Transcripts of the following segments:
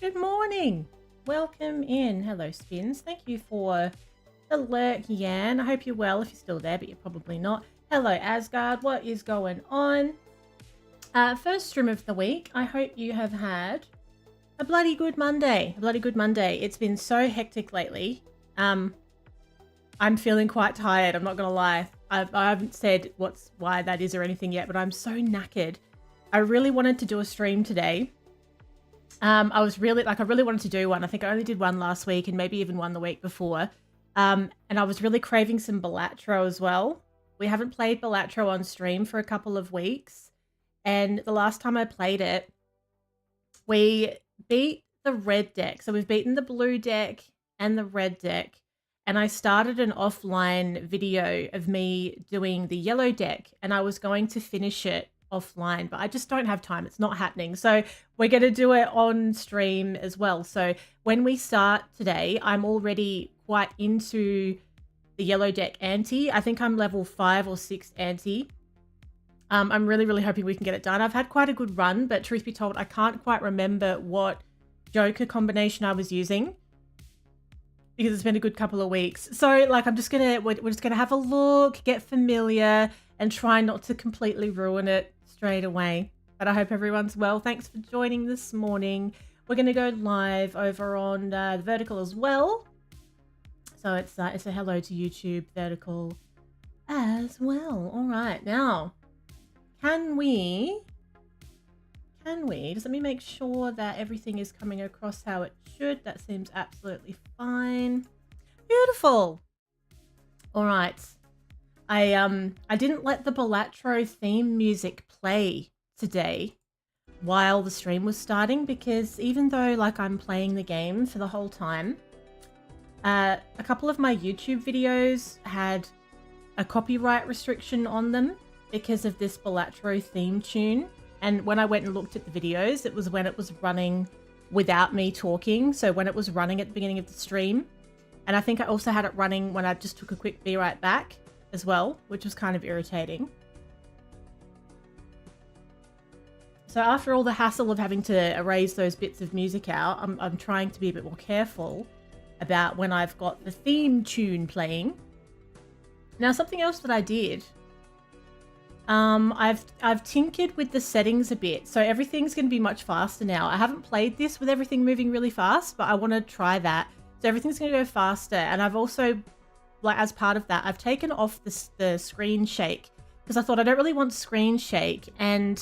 Good morning. Welcome in. Hello, Spins. Thank you for the lurk, Yan. I hope you're well if you're still there, but you're probably not. Hello, Asgard. What is going on? First stream of the week. I hope you have had a bloody good Monday. A bloody good Monday. It's been so hectic lately. I'm feeling quite tired. I'm not going to lie. I haven't said why that is or anything yet, but I'm so knackered. I really wanted to do a stream today. I really wanted to do one. I think I only did one last week and maybe even one the week before. And I was really craving some Balatro as well. We haven't played Balatro on stream for a couple of weeks. And the last time I played it, we beat the red deck. So we've beaten the blue deck and the red deck. And I started an offline video of me doing the yellow deck. And I was going to finish it offline, but I just don't have time. It's not happening. So we're going to do it on stream as well. So when we start today, I'm already quite into the yellow deck Ante. I think I'm level 5 or 6 Ante. I'm really, really hoping we can get it done. I've had quite a good run, but truth be told, I can't quite remember what Joker combination I was using because it's been a good couple of weeks. So like, we're just gonna have a look, get familiar, and try not to completely ruin it straight away. But I hope everyone's well. Thanks for joining this morning. We're going to go live over on the Vertical as well. So it's a hello to YouTube Vertical as well. All right, now can we just let me make sure that everything is coming across how it should. That seems absolutely fine. Beautiful. All right. I didn't let the Balatro theme music play today while the stream was starting because even though like I'm playing the game for the whole time, a couple of my YouTube videos had a copyright restriction on them because of this Balatro theme tune. And when I went and looked at the videos, it was when it was running without me talking. So when it was running at the beginning of the stream. And I think I also had it running when I just took a quick be right back as well, which was kind of irritating. So after all the hassle of having to erase those bits of music out, I'm trying to be a bit more careful about when I've got the theme tune playing. Now, something else that I did, I've tinkered with the settings a bit, so everything's going to be much faster now. I haven't played this with everything moving really fast, but I want to try that. So everything's going to go faster, and I've also, like as part of that, I've taken off the screen shake because I thought I don't really want screen shake and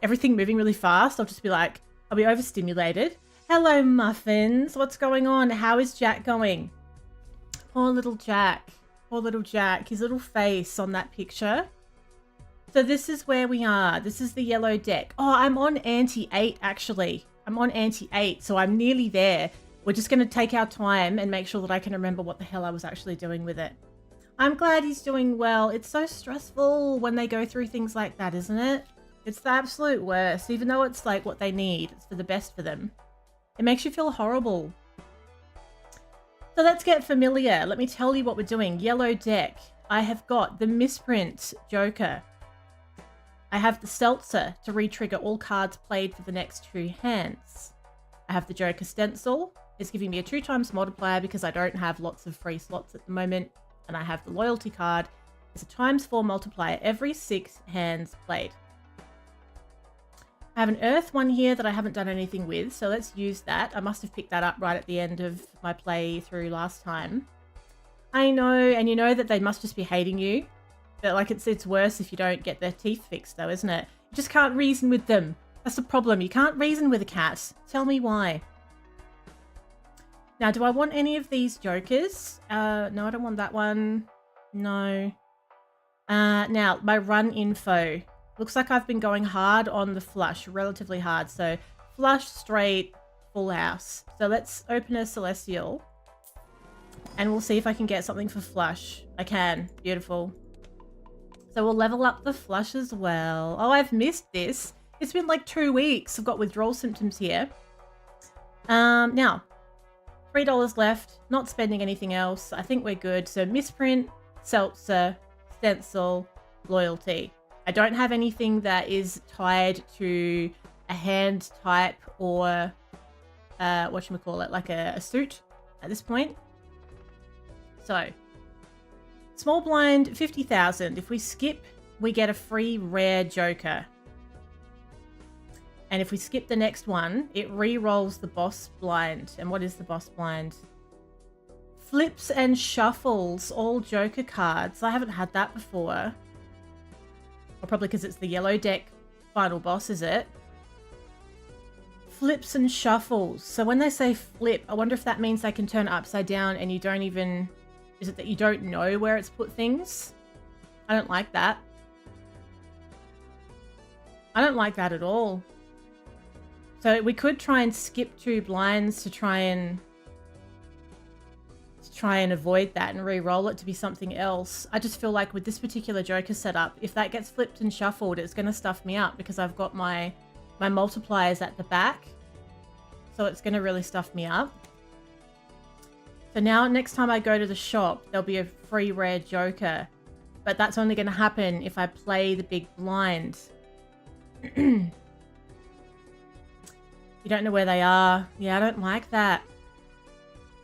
everything moving really fast. I'll just be like, I'll be overstimulated. Hello, Muffins. What's going on? How is Jack going? Poor little Jack. Poor little Jack. His little face on that picture. So this is where we are. This is the yellow deck. Oh, I'm on Ante 8, actually. I'm on Ante 8, so I'm nearly there. We're just going to take our time and make sure that I can remember what the hell I was actually doing with it. I'm glad he's doing well. It's so stressful when they go through things like that, isn't it? It's the absolute worst, even though it's like what they need. It's for the best for them. It makes you feel horrible. So let's get familiar. Let me tell you what we're doing. Yellow deck. I have got the misprint Joker. I have the Seltzer to re-trigger all cards played for the next 2 hands. I have the Joker stencil. It's giving me a 2x multiplier because I don't have lots of free slots at the moment. And I have the loyalty card. It's a ×4 multiplier every 6 hands played. I have an Earth one here that I haven't done anything with, so let's use that. I must have picked that up right at the end of my playthrough last time. I know, and you know that they must just be hating you. But like it's worse if you don't get their teeth fixed though, isn't it? You just can't reason with them. That's the problem. You can't reason with a cat. Tell me why. Now, do I want any of these Jokers? No, I don't want that one. No. Now, my run info. Looks like I've been going hard on the flush, relatively hard. So flush, straight, full house. So let's open a Celestial and we'll see if I can get something for flush. I can. Beautiful. So we'll level up the flush as well. Oh, I've missed this. It's been like 2 weeks. I've got withdrawal symptoms here. Now, $3 left. Not spending anything else. I think we're good. So misprint, Seltzer, stencil, loyalty. I don't have anything that is tied to a hand type or whatchamacallit, like a suit at this point. So, small blind, 50,000. If we skip, we get a free rare joker. And if we skip the next one, it re-rolls the boss blind. And what is the boss blind? Flips and shuffles all joker cards. I haven't had that before. Or probably because it's the yellow deck final boss, is it? Flips and shuffles. So when they say flip, I wonder if that means they can turn it upside down and you don't even... Is it that you don't know where it's put things? I don't like that. I don't like that at all. So we could try and skip 2 blinds to try and avoid that and re-roll it to be something else. I just feel like with this particular joker setup, if that gets flipped and shuffled, it's going to stuff me up because I've got my multipliers at the back. So it's going to really stuff me up. So now next time I go to the shop, there'll be a free rare joker. But that's only going to happen if I play the big blind. You don't know where they are. Yeah, I don't like that.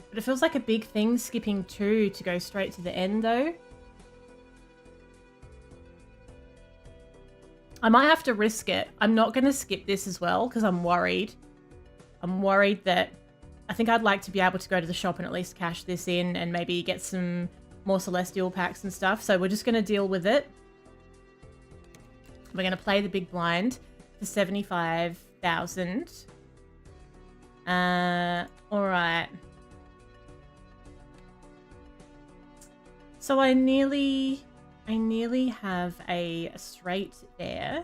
But it feels like a big thing skipping 2 to go straight to the end though. I might have to risk it. I'm not going to skip this as well because I'm worried. I'm worried that... I think I'd like to be able to go to the shop and at least cash this in and maybe get some more Celestial packs and stuff. So we're just going to deal with it. We're going to play the big blind for 75,000. Alright. So I nearly have a straight there.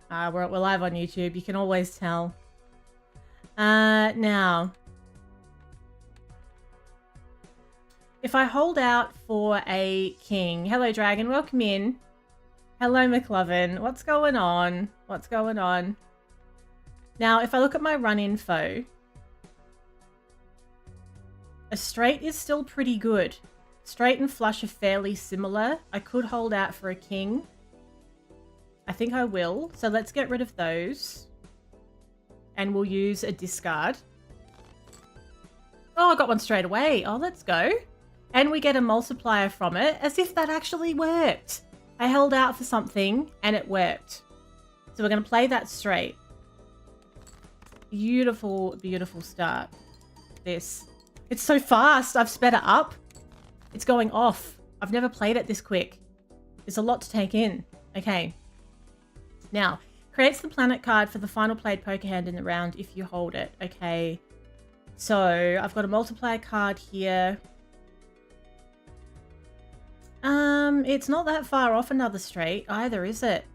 We're live on YouTube. You can always tell. Now, if I hold out for a king... Hello, Dragon. Welcome in. Hello, McLovin. What's going on? What's going on? Now, if I look at my run info, a straight is still pretty good. Straight and flush are fairly similar. I could hold out for a king. I think I will. So let's get rid of those. And we'll use a discard. Oh, I got one straight away. Oh, let's go. And we get a multiplier from it, as if that actually worked. I held out for something and it worked. So we're going to play that straight. Beautiful, beautiful start. This. It's so fast. I've sped it up. It's going off. I've never played it this quick. There's a lot to take in. Okay. Now, creates the planet card for the final played poker hand in the round if you hold it. Okay. So, I've got a multiplier card here. It's not that far off another straight either, is it?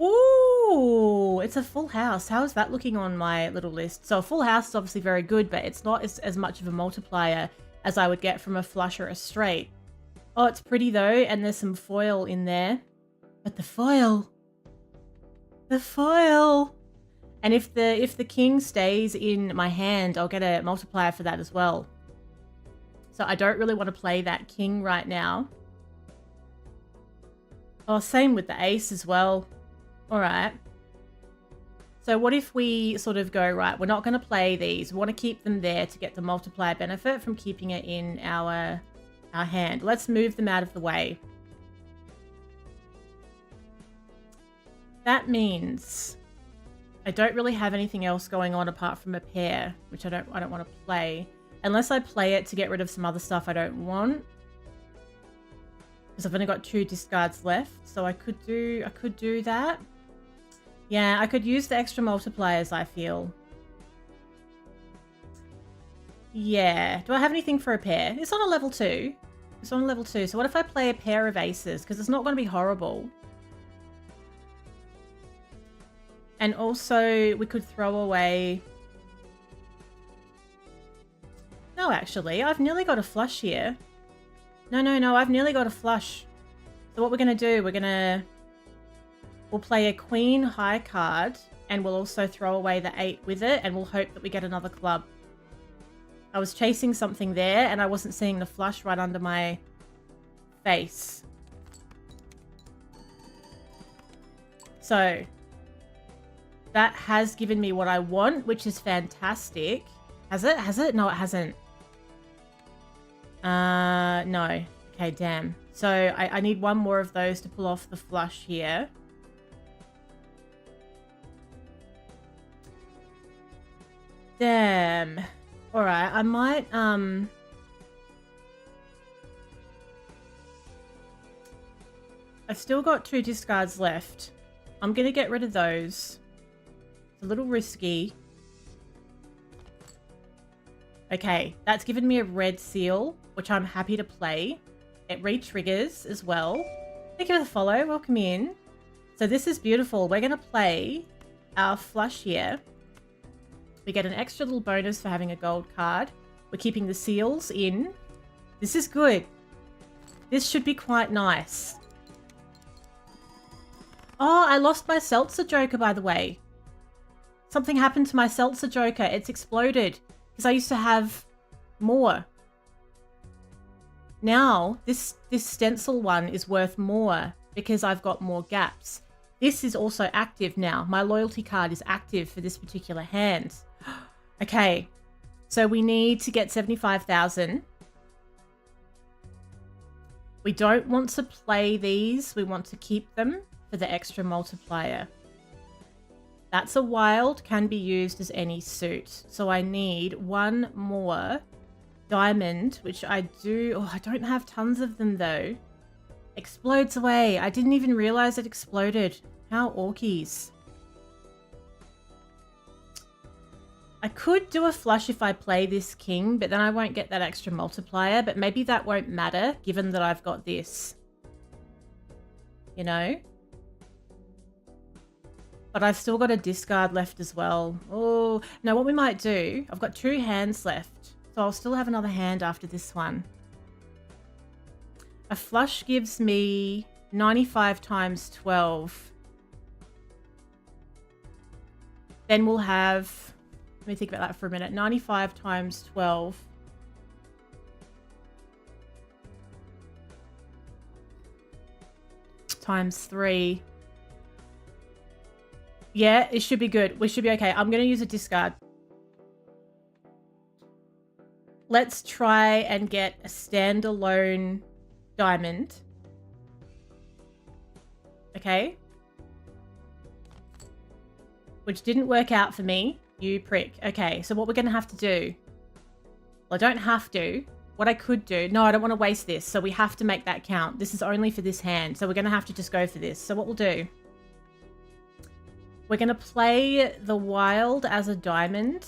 Ooh, it's a full house. How is that looking on my little list? So a full house is obviously very good, but it's not as much of a multiplier as I would get from a flush or a straight. Oh, it's pretty though, and there's some foil in there. But the foil! The foil! And if the king stays in my hand, I'll get a multiplier for that as well. So I don't really want to play that king right now. Oh, same with the ace as well. Alright. So what if we sort of go, right, we're not going to play these. We want to keep them there to get the multiplier benefit from keeping it in our hand. Let's move them out of the way. That means I don't really have anything else going on apart from a pair, which I don't want to play. Unless I play it to get rid of some other stuff I don't want. Because I've only got 2 discards left, so I could do that. Yeah, I could use the extra multipliers, I feel. Yeah. Do I have anything for a pair? It's on a level 2. It's on a level 2. So what if I play a pair of aces? Because it's not going to be horrible. And also, we could throw away... No, actually. I've nearly got a flush here. No. I've nearly got a flush. So what we're going to do, we'll play a queen high card, and we'll also throw away the 8 with it, and we'll hope that we get another club. I was chasing something there, and I wasn't seeing the flush right under my face. So that has given me what I want, which is fantastic. Has it? Has it? No, it hasn't. No. Okay, damn. So I need one more of those to pull off the flush here. Damn. Alright, I might, I've still got 2 discards left. I'm gonna get rid of those. It's a little risky. Okay, that's given me a red seal, which I'm happy to play. It re-triggers as well. Thank you for the follow. Welcome in. So this is beautiful. We're gonna play our flush here. We get an extra little bonus for having a gold card. We're keeping the seals in. This is good. This should be quite nice. Oh, I lost my Seltzer Joker, by the way. Something happened to my Seltzer Joker. It's exploded because I used to have more. Now, this stencil one is worth more because I've got more gaps. This is also active now. My loyalty card is active for this particular hand. Okay, so we need to get 75,000. We don't want to play these. We want to keep them for the extra multiplier. That's a wild, can be used as any suit. So I need one more diamond, which I do. Oh, I don't have tons of them though. Explodes away. I didn't even realize it exploded. How orkies. I could do a flush if I play this king, but then I won't get that extra multiplier. But maybe that won't matter, given that I've got this. You know? But I've still got a discard left as well. Oh, no, what we might do... I've got 2 hands left. So I'll still have another hand after this one. A flush gives me 95 times 12. Then we'll have... Let me think about that for a minute. 95 times 12. Times 3. Yeah, it should be good. We should be okay. I'm going to use a discard. Let's try and get a standalone diamond. Okay. Which didn't work out for me. You prick. Okay, so what we're going to have to do... Well, I don't have to. What I could do... No, I don't want to waste this. So we have to make that count. This is only for this hand. So we're going to have to just go for this. So what we'll do... We're going to play the wild as a diamond.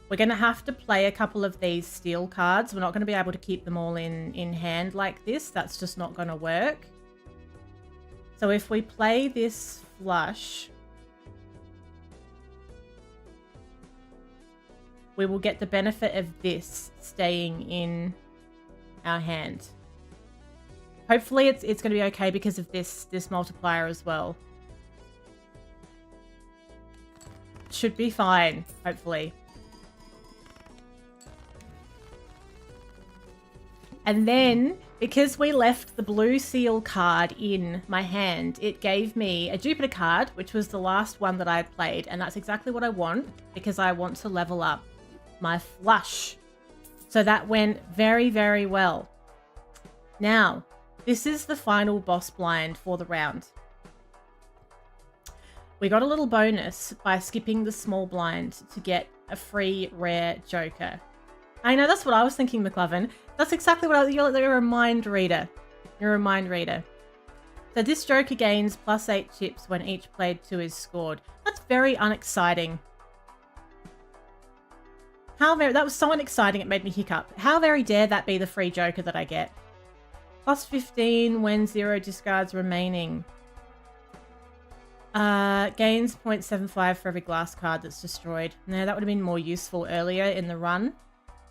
We're going to have to play a couple of these steel cards. We're not going to be able to keep them all in hand like this. That's just not going to work. So if we play this flush, we will get the benefit of this staying in our hand. Hopefully it's going to be okay because of this multiplier as well. Should be fine, hopefully. And then, because we left the blue seal card in my hand, it gave me a Jupiter card, which was the last one that I had played. And that's exactly what I want, because I want to level up my flush. So that went very, very well. Now, this is the final boss blind for the round. We got a little bonus by skipping the small blind to get a free rare Joker. I know, that's what I was thinking, McLovin. That's exactly what I was... You're a mind reader. You're a mind reader. So this Joker gains +8 chips when each played 2 is scored. That's very unexciting. How very... That was so unexciting it made me hiccup. How very dare that be the free Joker that I get? +15 when 0 discards remaining. Gains 0.75 for every glass card that's destroyed. Now that would have been more useful earlier in the run.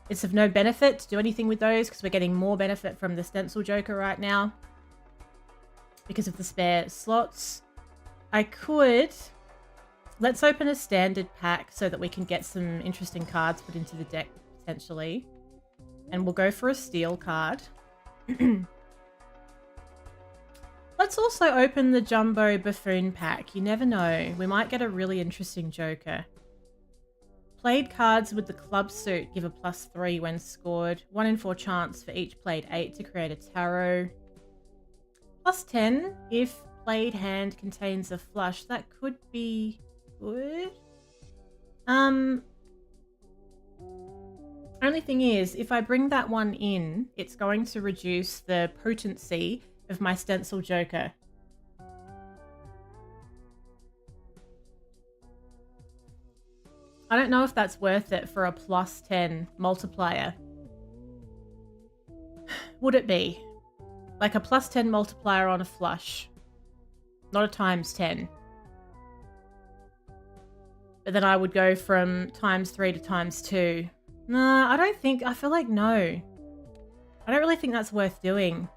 It's of no benefit to do anything with those because we're getting more benefit from the stencil Joker right now because of the spare slots. I could... Let's open a standard pack so that we can get some interesting cards put into the deck potentially. And we'll go for a steel card. Let's also open the Jumbo Buffoon pack. You never know. We might get a really interesting Joker. Played cards with the club suit give a +3 when scored. 1 in 4 chance for each played 8 to create a tarot. +10 if played hand contains a flush. That could be good. Only thing is, if I bring that one in, it's going to reduce the potency of my stencil Joker. I don't know if that's worth it for a +10 multiplier. Would it be? Like a +10 multiplier on a flush. Not a ×10. But then I would go from ×3 to ×2. No, I don't think... I feel like no. I don't really think that's worth doing.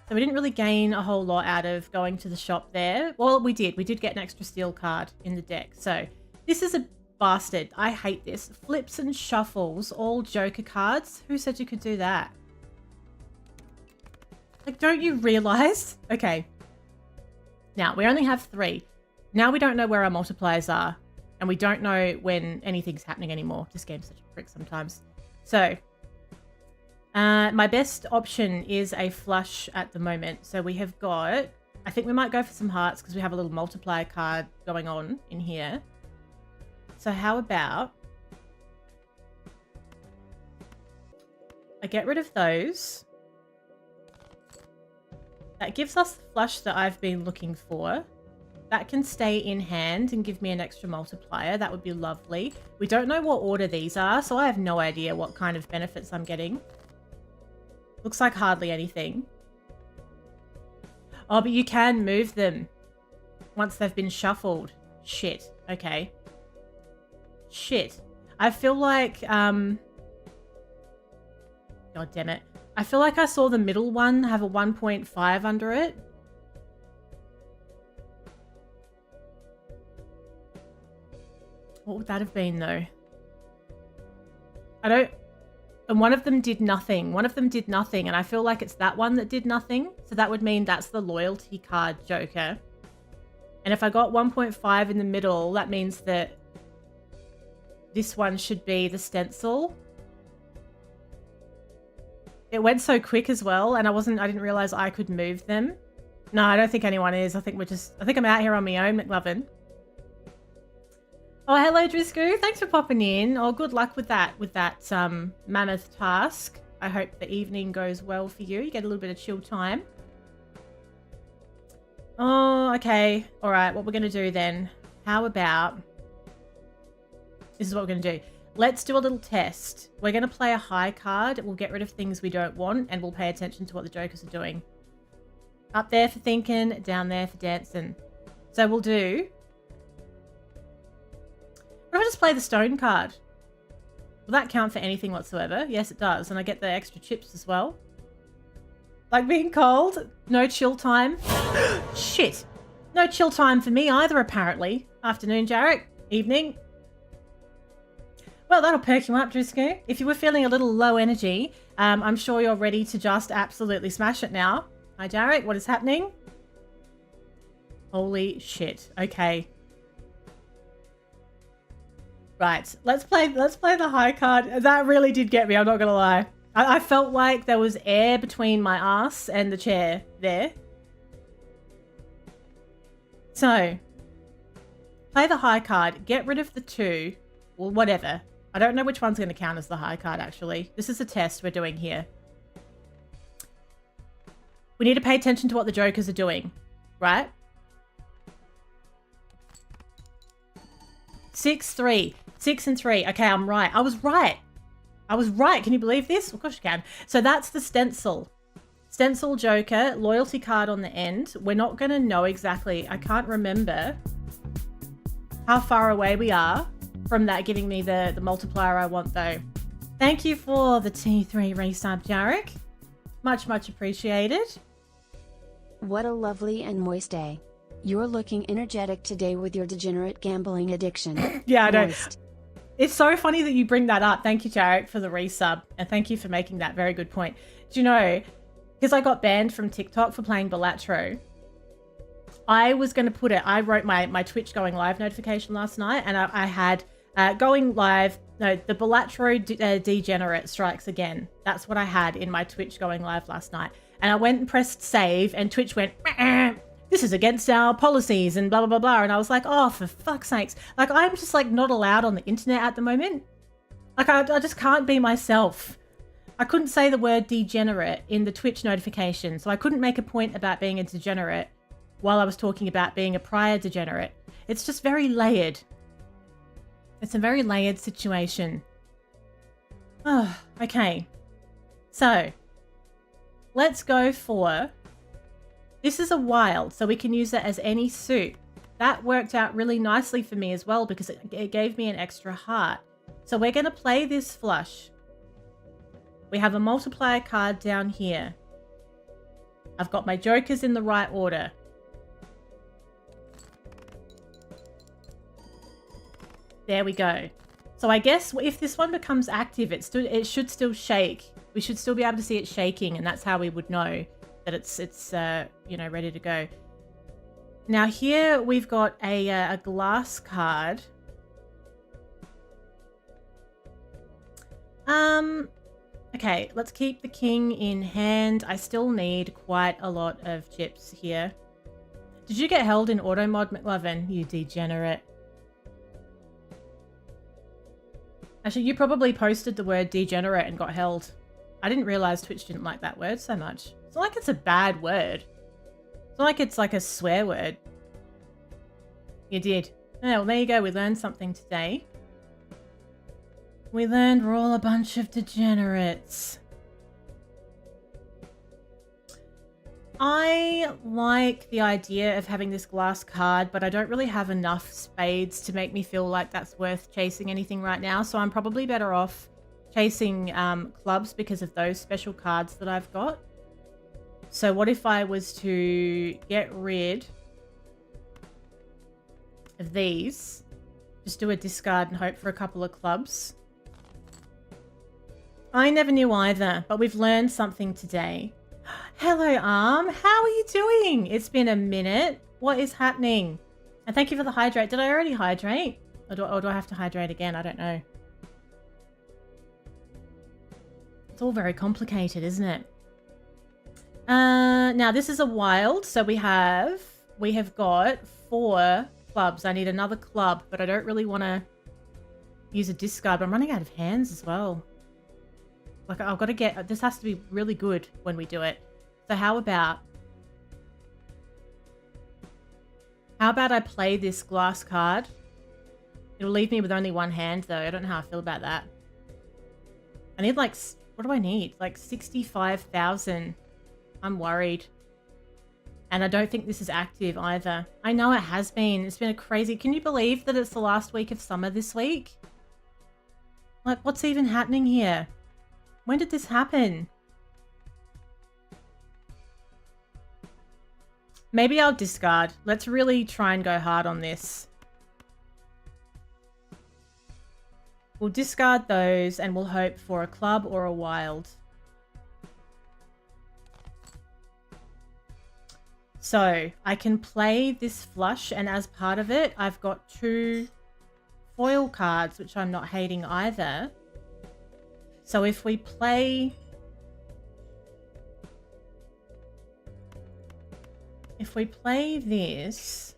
So we didn't really gain a whole lot out of going to the shop there. Well, we did. We did get an extra steel card in the deck. So this is a bastard. I hate this. Flips and shuffles, all Joker cards. Who said you could do that? Like, don't you realize? Okay. Now, we only have 3. Now we don't know where our multipliers are. And we don't know when anything's happening anymore. This game's such a prick sometimes. So, my best option is a flush at the moment. So we have got... I think we might go for some hearts because we have a little multiplier card going on in here. So how about... I get rid of those. That gives us the flush that I've been looking for. That can stay in hand and give me an extra multiplier. That would be lovely. We don't know what order these are, so I have no idea what kind of benefits I'm getting. Looks like hardly anything. Oh, but you can move them once they've been shuffled. Shit. Okay. Shit. I feel like... God damn it. I feel like I saw the middle one have a 1.5 under it. What would that have been, though? I don't... And one of them did nothing. One of them did nothing, and I feel like it's that one that did nothing. So that would mean that's the loyalty card Joker. And if I got 1.5 in the middle, that means that this one should be the stencil. It went so quick as well, and I didn't realize I could move them. No, I don't think anyone is. I think I'm out here on my own, McLovin. Oh, hello, Drisco. Thanks for popping in. Oh, good luck with that mammoth task. I hope the evening goes well for you. You get a little bit of chill time. Oh, okay. All right, what we're going to do then. How about... This is what we're going to do. Let's do a little test. We're going to play a high card. We'll get rid of things we don't want, and we'll pay attention to what the Jokers are doing. Up there for thinking, down there for dancing. So we'll do... What if I just play the stone card? Will that count for anything whatsoever? Yes, it does. And I get the extra chips as well. Like being cold. No chill time. Shit. No chill time for me either, apparently. Afternoon, Jarek. Evening. Well, that'll perk you up, Drisco. If you were feeling a little low energy, I'm sure you're ready to just absolutely smash it now. Hi, Jarek. What is happening? Holy shit. Okay. Right, let's play the high card. That really did get me, I'm not gonna lie. I felt like there was air between my ass and the chair there. So, play the high card, get rid of the 2, well, whatever. I don't know which one's gonna count as the high card, actually. This is a test we're doing here. We need to pay attention to what the Jokers are doing, right? 6, 3. 6 and 3. Okay, I'm right. I was right. I was right. Can you believe this? Of course you can. So that's the stencil. Stencil Joker, loyalty card on the end. We're not going to know exactly. I can't remember how far away we are from that giving me the multiplier I want, though. Thank you for the T3 resub, Jarek. Much, much appreciated. What a lovely and moist day. You're looking energetic today with your degenerate gambling addiction. Yeah, I know. It's so funny that you bring that up. Thank you, Jarek, for the resub. And thank you for making that very good point. Do you know, because I got banned from TikTok for playing Balatro, I was going to put it, I wrote my Twitch going live notification last night, and I had going live, no, the Balatro degenerate strikes again. That's what I had in my Twitch going live last night. And I went and pressed save, and Twitch went, this is against our policies and blah, blah, blah, blah. And I was like, oh, for fuck's sakes. Like, I'm just like not allowed on the internet at the moment. Like, I just can't be myself. I couldn't say the word degenerate in the Twitch notification, so I couldn't make a point about being a degenerate while I was talking about being a prior degenerate. It's just very layered. It's a very layered situation. Oh, okay. So, let's go for... This is a wild, so we can use it as any suit. That worked out really nicely for me as well because it gave me an extra heart. So we're going to play this flush. We have a multiplier card down here. I've got my jokers in the right order. There we go. So I guess if this one becomes active, it should still shake. We should still be able to see it shaking, and that's how we would know that it's you know, ready to go. Now here we've got a glass card. Okay, let's keep the king in hand. I still need quite a lot of chips here. Did you get held in auto mod, McLovin? You degenerate. Actually, you probably posted the word degenerate and got held. I didn't realize Twitch didn't like that word so much. It's not like it's a bad word. It's not like it's like a swear word. You did. Oh, well, there you go. We learned something today. We learned we're all a bunch of degenerates. I like the idea of having this glass card, but I don't really have enough spades to make me feel like that's worth chasing anything right now. So I'm probably better off chasing clubs because of those special cards that I've got. So what if I was to get rid of these? Just do a discard and hope for a couple of clubs. I never knew either, but we've learned something today. Hello, Arm. How are you doing? It's been a minute. What is happening? And thank you for the hydrate. Did I already hydrate? Or do I have to hydrate again? I don't know. It's all very complicated, isn't it? Now this is a wild, so we have got 4 clubs. I need another club, but I don't really want to use a discard. But I'm running out of hands as well. Like, I've got to get... This has to be really good when we do it. So how about I play this glass card? It'll leave me with only one hand, though. I don't know how I feel about that. I need, like... What do I need? Like 65,000. I'm worried. And I don't think this is active either. I know it has been. It's been a crazy... Can you believe that it's the last week of summer this week? Like, what's even happening here? When did this happen? Maybe I'll discard. Let's really try and go hard on this. We'll discard those and we'll hope for a club or a wild. So I can play this flush, and as part of it, I've got 2 foil cards, which I'm not hating either. So if we play... If we play this...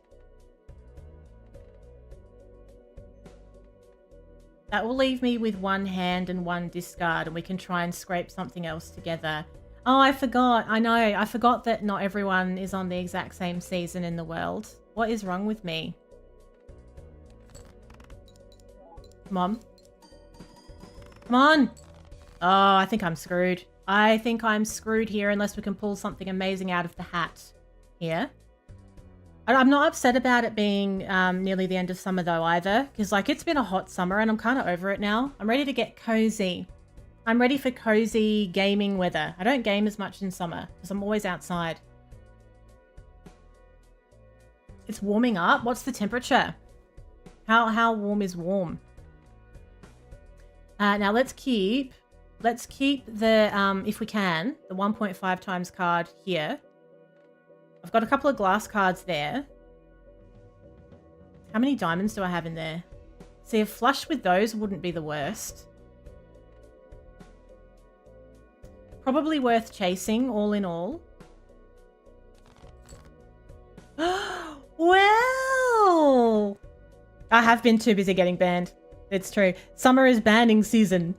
That will leave me with 1 hand and 1 discard, and we can try and scrape something else together. Oh, I forgot. I know. I forgot that not everyone is on the exact same season in the world. What is wrong with me? Come on. Come on! Oh, I think I'm screwed. I think I'm screwed here unless we can pull something amazing out of the hat here. I'm not upset about it being nearly the end of summer though either, because like it's been a hot summer and I'm kind of over it now. I'm ready to get cozy. I'm ready for cozy gaming weather. I don't game as much in summer because I'm always outside. It's warming up. What's the temperature? How warm is warm? Now let's keep let's keep the, if we can, the 1.5 times card here. I've got a couple of glass cards there. How many diamonds do I have in there? See, a flush with those wouldn't be the worst. Probably worth chasing, all in all. Well, I have been too busy getting banned. It's true. Summer is banning season.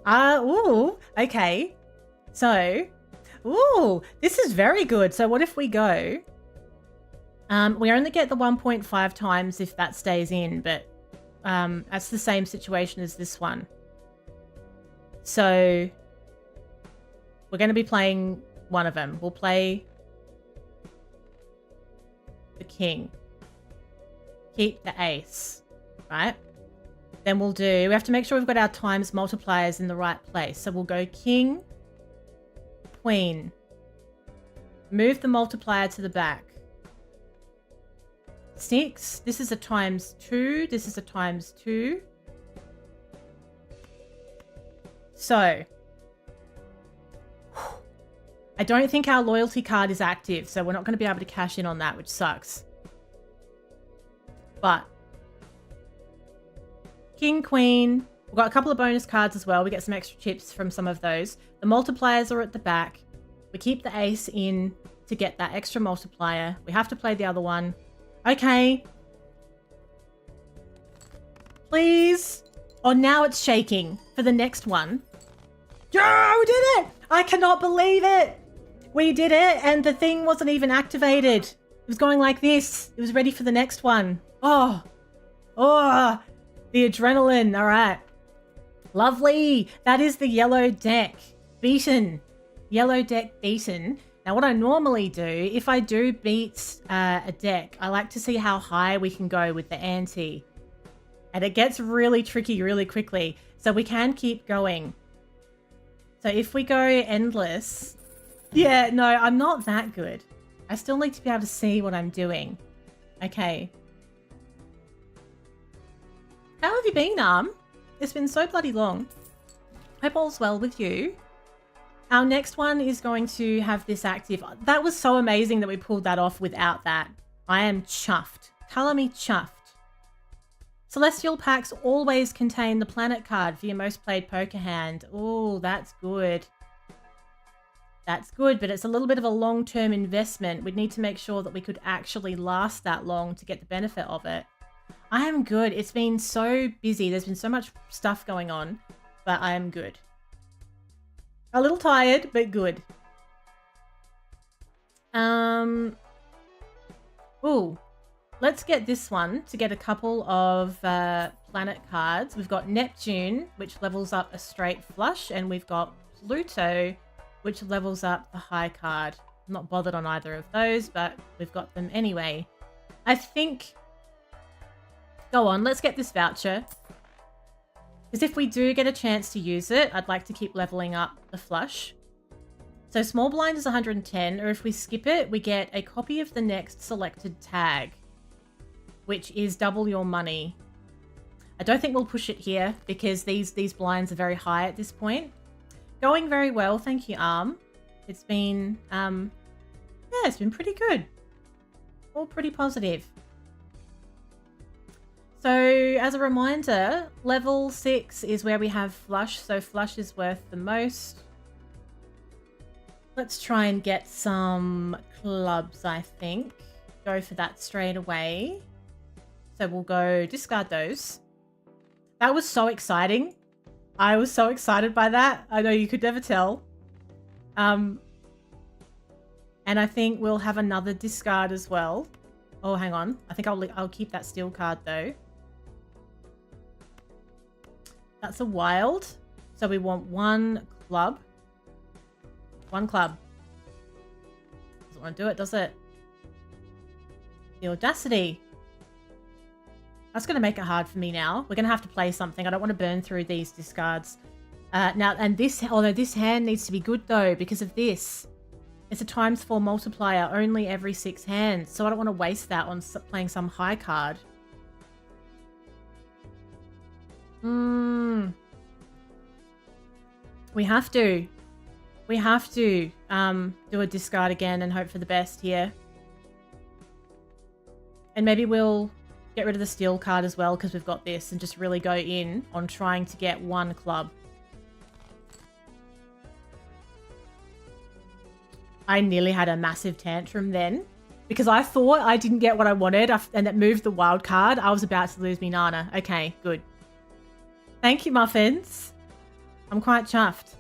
Ooh, okay. So, ooh, this is very good. So what if we go? We only get the 1.5 times if that stays in, but that's the same situation as this one. So we're going to be playing one of them. We'll play the king. Keep the ace, right? Then we'll do, we have to make sure we've got our times multipliers in the right place. So we'll go king, queen. Move the multiplier to the back. 6. This is a times 2. This is a times 2. So, I don't think our loyalty card is active, so we're not going to be able to cash in on that, which sucks. But, king, queen. We've got a couple of bonus cards as well. We get some extra chips from some of those. The multipliers are at the back. We keep the ace in to get that extra multiplier. We have to play the other one. Okay. Please. Oh, now it's shaking for the next one. Yeah, we did it! I cannot believe it! We did it, and the thing wasn't even activated. It was going like this. It was ready for the next one. Oh. Oh. The adrenaline. All right. Lovely. That is the yellow deck. Beaten. Yellow deck beaten. Now, what I normally do, if I do beat a deck, I like to see how high we can go with the ante. And it gets really tricky really quickly. So we can keep going. So if we go endless... Yeah, no, I'm not that good. I still need to be able to see what I'm doing. Okay. How have you been, It's been so bloody long. Hope all's well with you. Our next one is going to have this active. That was so amazing that we pulled that off without that. I am chuffed. Color me chuffed. Celestial packs always contain the planet card for your most played poker hand. Oh, that's good. That's good, but it's a little bit of a long-term investment. We'd need to make sure that we could actually last that long to get the benefit of it. I am good. It's been so busy. There's been so much stuff going on, but I am good. A little tired, but good. Ooh. Let's get this one to get a couple of planet cards. We've got Neptune, which levels up a straight flush, and we've got Pluto, which levels up the high card. I'm not bothered on either of those, but we've got them anyway. I think... Go on, let's get this voucher. Because if we do get a chance to use it, I'd like to keep leveling up the flush. So small blind is 110, or if we skip it, we get a copy of the next selected tag, which is double your money. I don't think we'll push it here because these blinds are very high at this point. Going very well, thank you, Arm. It's been, yeah, it's been pretty good. All pretty positive. So, as a reminder, level 6 is where we have flush, so flush is worth the most. Let's try and get some clubs, I think. Go for that straight away. So we'll go discard those. That was so exciting. I was so excited by that. I know you could never tell. And I think we'll have another discard as well. Oh, hang on. I think I'll keep that steel card though. That's a wild. So we want one club. One club. Doesn't want to do it, does it? The audacity. That's going to make it hard for me now. We're going to have to play something. I don't want to burn through these discards. Now, and this, although this hand needs to be good though, because of this. It's a ×4 multiplier only every 6 hands. So I don't want to waste that on playing some high card. We have to. We have to do a discard again and hope for the best here. And maybe we'll get rid of the steel card as well because we've got this and just really go in on trying to get one club. I nearly had a massive tantrum then because I thought I didn't get what I wanted and it moved the wild card. I was about to lose me Nana. Okay, good. Thank you, Muffins. I'm quite chuffed.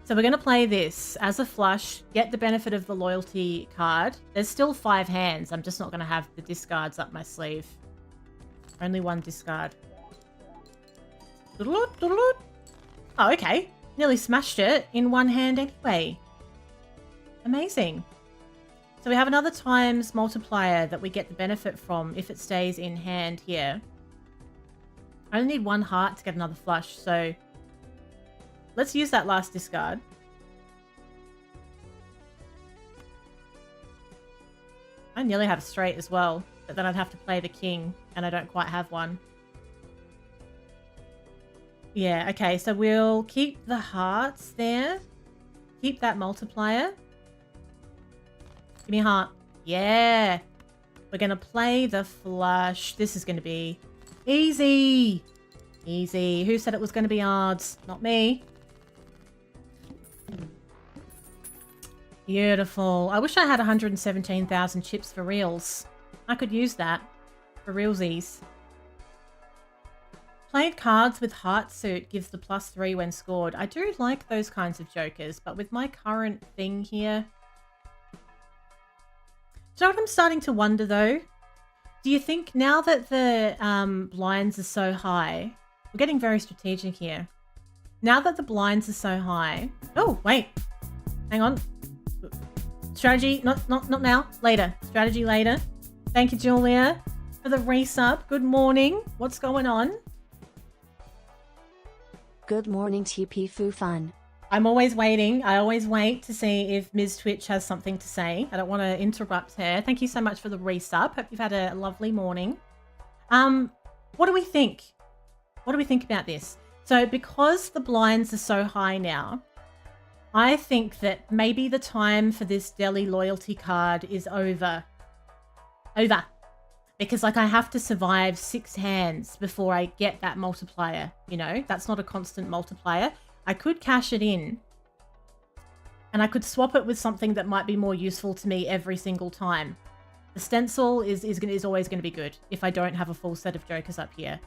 So we're going to play this as a flush, get the benefit of the loyalty card. There's still 5 hands. I'm just not going to have the discards up my sleeve. Only one discard. Oh, okay. Nearly smashed it in one hand anyway. Amazing. So we have another times multiplier that we get the benefit from if it stays in hand here. I only need 1 heart to get another flush, so let's use that last discard. I nearly have a straight as well, but then I'd have to play the king, and I don't quite have one. Yeah, okay, so we'll keep the hearts there. Keep that multiplier. Give me a heart. Yeah. We're going to play the flush. This is going to be easy. Easy. Who said it was going to be hard? Not me. Beautiful. I wish I had 117,000 chips for reals. I could use that for realsies. Played cards with heart suit gives the +3 when scored. I do like those kinds of jokers, but with my current thing here... Do you know what I'm starting to wonder though? Do you think now that the blinds are so high... We're getting very strategic here. Now that the blinds are so high... Oh, wait. Hang on. Strategy, not now. Later. Strategy later. Thank you, Julia, for the resub. Good morning. What's going on? Good morning, TP Foo Fun. I'm always waiting. I always wait to see if Ms. Twitch has something to say. I don't want to interrupt her. Thank you so much for the resub. Hope you've had a lovely morning. What do we think? What do we think about this? So because the blinds are so high now, I think that maybe the time for this Delhi loyalty card is over. Over. Because like I have to survive 6 hands before I get that multiplier, you know? That's not a constant multiplier. I could cash it in and I could swap it with something that might be more useful to me every single time. The stencil is always going to be good if I don't have a full set of jokers up here.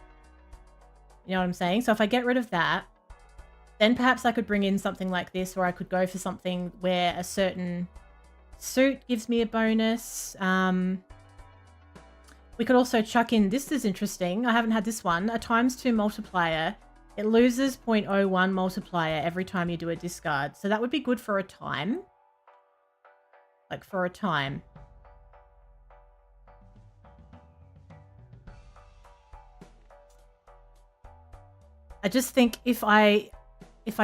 You know what I'm saying? So if I get rid of that, then perhaps I could bring in something like this, or I could go for something where a certain suit gives me a bonus. We could also chuck in, this is interesting, I haven't had this one, a ×2 multiplier. It loses 0.01 multiplier every time you do a discard. So that would be good for a time. Like for a time. I just think if I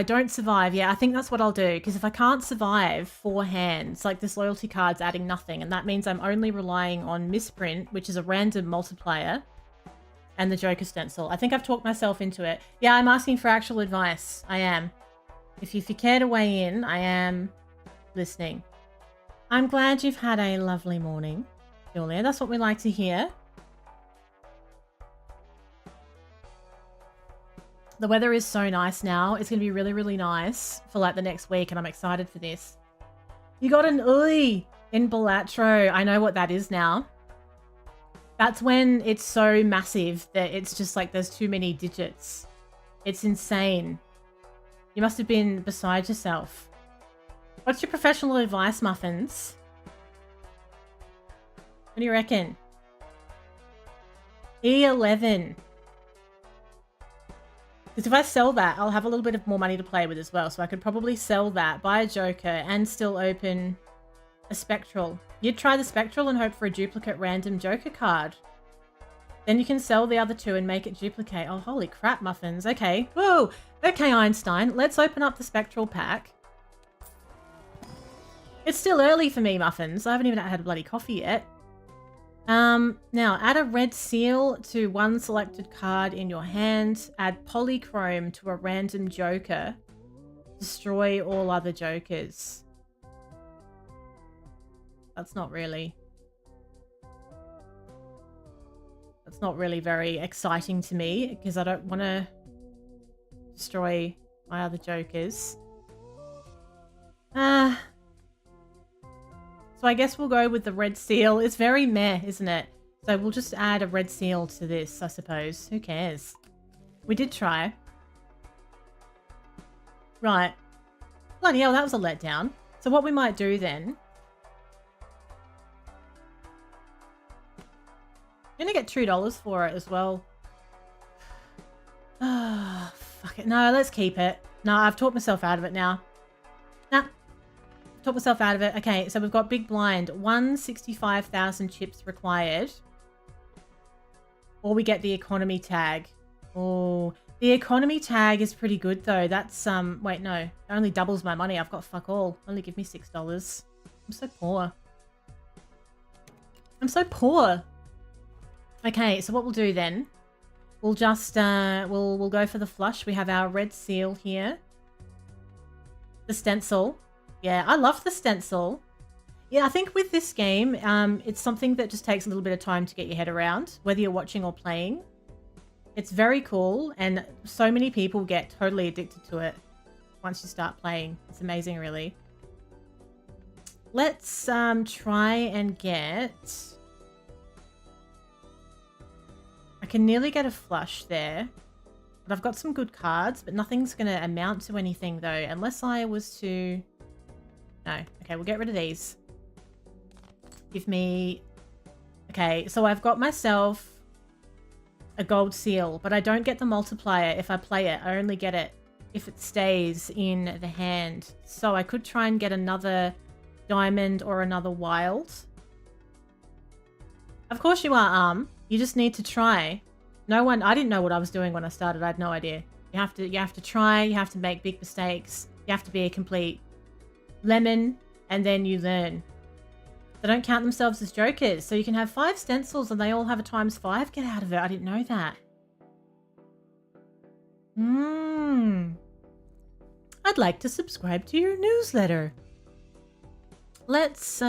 don't survive, yeah, I think that's what I'll do. Because if I can't survive 4 hands, like this loyalty card's adding nothing. And that means I'm only relying on misprint, which is a random multiplier, and the Joker stencil. I think I've talked myself into it. Yeah, I'm asking for actual advice. I am. If you care to weigh in, I am listening. I'm glad you've had a lovely morning, Julia. That's what we like to hear. The weather is so nice now. It's going to be really, really nice for like the next week, and I'm excited for this. You got an Ui in Balatro. I know what that is now. That's when it's so massive that it's just like there's too many digits. It's insane. You must have been beside yourself. What's your professional advice, Muffins? What do you reckon? E11. Because if I sell that, I'll have a little bit of more money to play with as well. So I could probably sell that, buy a Joker, and still open a Spectral. You'd try the Spectral and hope for a duplicate random Joker card. Then you can sell the other 2 and make it duplicate. Oh, holy crap, Muffins. Okay. Whoa. Okay, Einstein. Let's open up the Spectral pack. It's still early for me, Muffins. I haven't even had a bloody coffee yet. Now add a red seal to one selected card in your hand. Add polychrome to a random joker. Destroy all other jokers. That's not really very exciting to me because I don't want to destroy my other jokers. So I guess we'll go with the red seal. It's very meh, isn't it? So we'll just add a red seal to this, I suppose. Who cares? We did try. Right. Bloody hell, that was a letdown. So what we might do then... I'm going to get $2 for it as well. Ah, fuck it. No, let's keep it. No, I've talked myself out of it now. Nah. Talk myself out of it. Okay, so we've got big blind. 165,000 chips required. Or we get the economy tag. Oh, the economy tag is pretty good though. That's wait, no. It only doubles my money. I've got fuck all. Only give me $6. I'm so poor. I'm so poor. Okay, so what we'll do then, we'll just we'll go for the flush. We have our red seal here. The stencil. Yeah, I love the stencil. Yeah, I think with this game, it's something that just takes a little bit of time to get your head around, whether you're watching or playing. It's very cool, and so many people get totally addicted to it once you start playing. It's amazing, really. Let's try and get... I can nearly get a flush there. But I've got some good cards, but nothing's going to amount to anything, though, unless I was to... No. Okay, we'll get rid of these. Give me... Okay, so I've got myself a gold seal, but I don't get the multiplier if I play it. I only get it if it stays in the hand. So I could try and get another diamond or another wild. Of course you are, You just need to try. I didn't know what I was doing when I started. I had no idea. You have to try, you have to make big mistakes. You have to be a complete lemon, and then you learn. They don't count themselves as jokers, so you can have 5 stencils and they all have a ×5. Get out of it. I didn't know that. I'd like to subscribe to your newsletter. Let's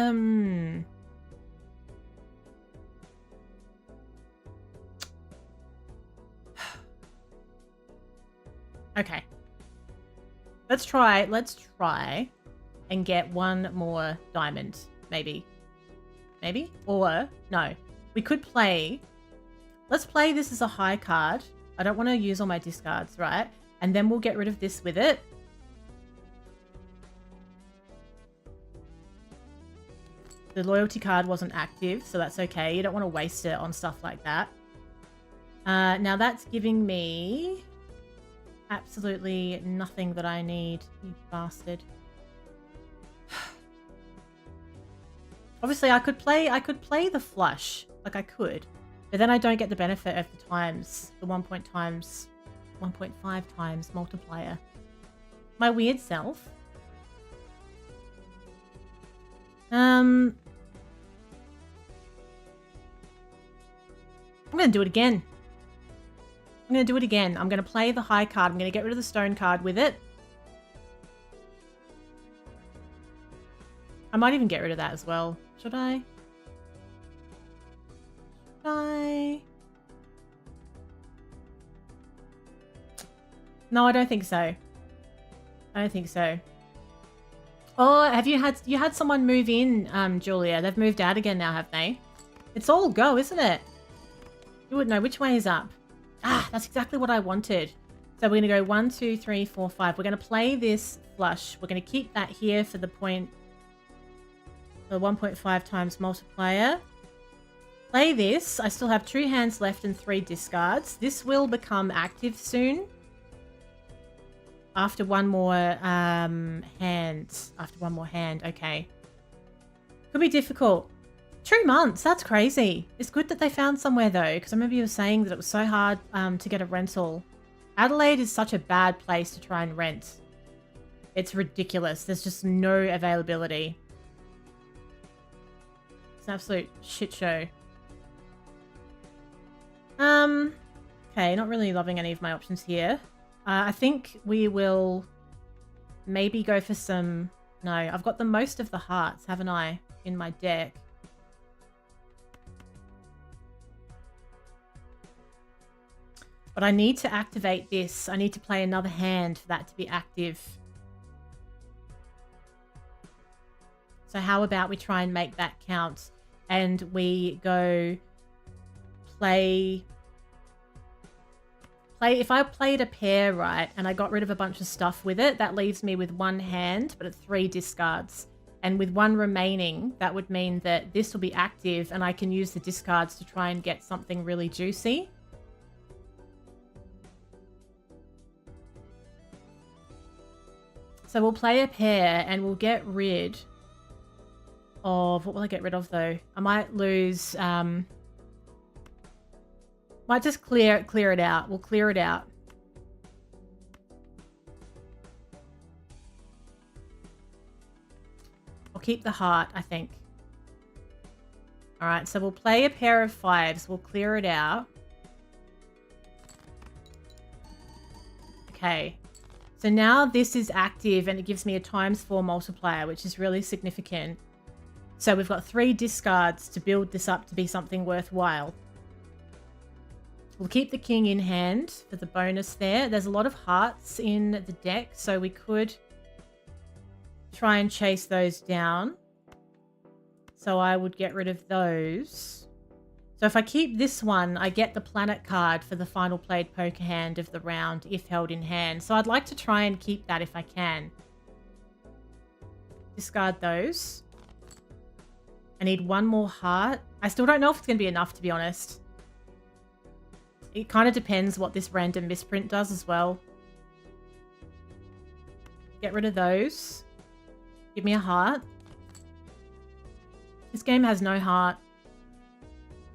okay. Let's try and get one more diamond, maybe. Maybe? Or, no. We could play... Let's play this as a high card. I don't want to use all my discards, right? And then we'll get rid of this with it. The loyalty card wasn't active, so that's okay. You don't want to waste it on stuff like that. Now that's giving me... absolutely nothing that I need, you bastard. Obviously, I could play the flush, like I could, but then I don't get the benefit of the times, the 1.5 times multiplier. My weird self. I'm gonna do it again. I'm going to do it again. I'm going to play the high card. I'm going to get rid of the stone card with it. I might even get rid of that as well. Should I? No, I don't think so. I don't think so. Oh, you had someone move in, Julia? They've moved out again now, have they? It's all go, isn't it? You wouldn't know which way is up. Ah, that's exactly what I wanted. So we're going to go 1, 2, 3, 4, 5. We're going to play this flush. We're going to keep that here for the 1.5 times multiplier. Play this. I still have 2 hands left and 3 discards. This will become active soon. After one more hand. After one more hand. Okay. Could be difficult. 2 months. That's crazy. It's good that they found somewhere though, because I remember you were saying that it was so hard to get a rental. Adelaide is such a bad place to try and rent. It's ridiculous. There's just no availability. It's an absolute shit show. Okay, not really loving any of my options here. I think we will maybe go for some... No, I've got the most of the hearts, haven't I, in my deck? But I need to activate this. I need to play another hand for that to be active. So how about we try and make that count? And we go play... If I played a pair, right, and I got rid of a bunch of stuff with it, that leaves me with one hand, but at 3 discards. And with 1 remaining, that would mean that this will be active and I can use the discards to try and get something really juicy. So we'll play a pair and we'll get rid of... What will I get rid of, though? I might lose... Might just clear it out. We'll clear it out. I'll keep the heart, I think. All right, so we'll play a pair of 5s. We'll clear it out. Okay. So now this is active and it gives me a ×4 multiplier, which is really significant. So we've got 3 discards to build this up to be something worthwhile. We'll keep the king in hand for the bonus there. There's a lot of hearts in the deck, so we could try and chase those down. So I would get rid of those. So if I keep this one, I get the planet card for the final played poker hand of the round if held in hand. So I'd like to try and keep that if I can. Discard those. I need 1 more heart. I still don't know if it's going to be enough, to be honest. It kind of depends what this random misprint does as well. Get rid of those. Give me a heart. This game has no heart.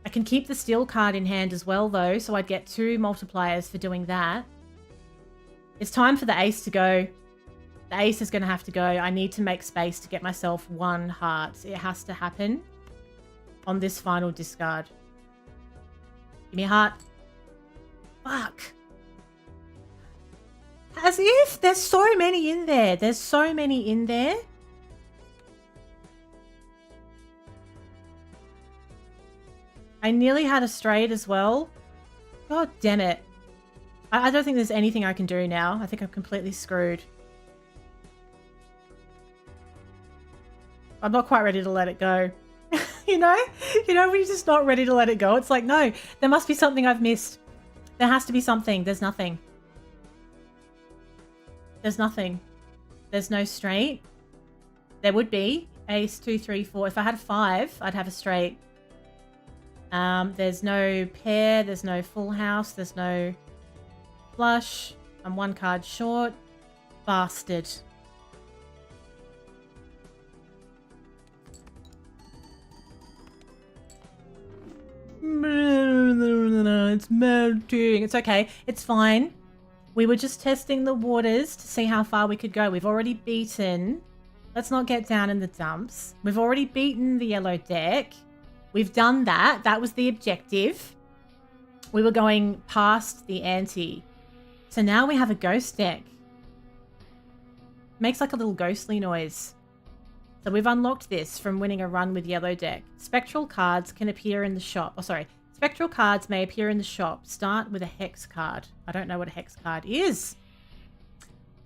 I can keep the steel card in hand as well, though, so I'd get 2 multipliers for doing that. It's time for the ace to go. The ace is going to have to go. I need to make space to get myself 1 heart. It has to happen on this final discard. Give me a heart. Fuck. As if there's so many in there. There's so many in there. I nearly had a straight as well. God damn it. I don't think there's anything I can do now. I think I'm completely screwed. I'm not quite ready to let it go. You know when you're just not ready to let it go. It's like, no, there must be something I've missed. There has to be something. There's nothing. There's nothing. There's no straight. There would be. Ace, 2, 3, 4. If I had a 5, I'd have a straight. There's no pair. There's no full house. There's no flush. I'm 1 card short. Bastard. It's melting. It's okay. It's fine. We were just testing the waters to see how far we could go. We've already beaten... Let's not get down in the dumps. We've already beaten the yellow deck. We've done that. That was the objective. We were going past the ante. So now we have a ghost deck. Makes like a little ghostly noise. So we've unlocked this from winning a run with yellow deck. Spectral cards can appear in the shop. Oh, sorry. Spectral cards may appear in the shop. Start with a hex card. I don't know what a hex card is.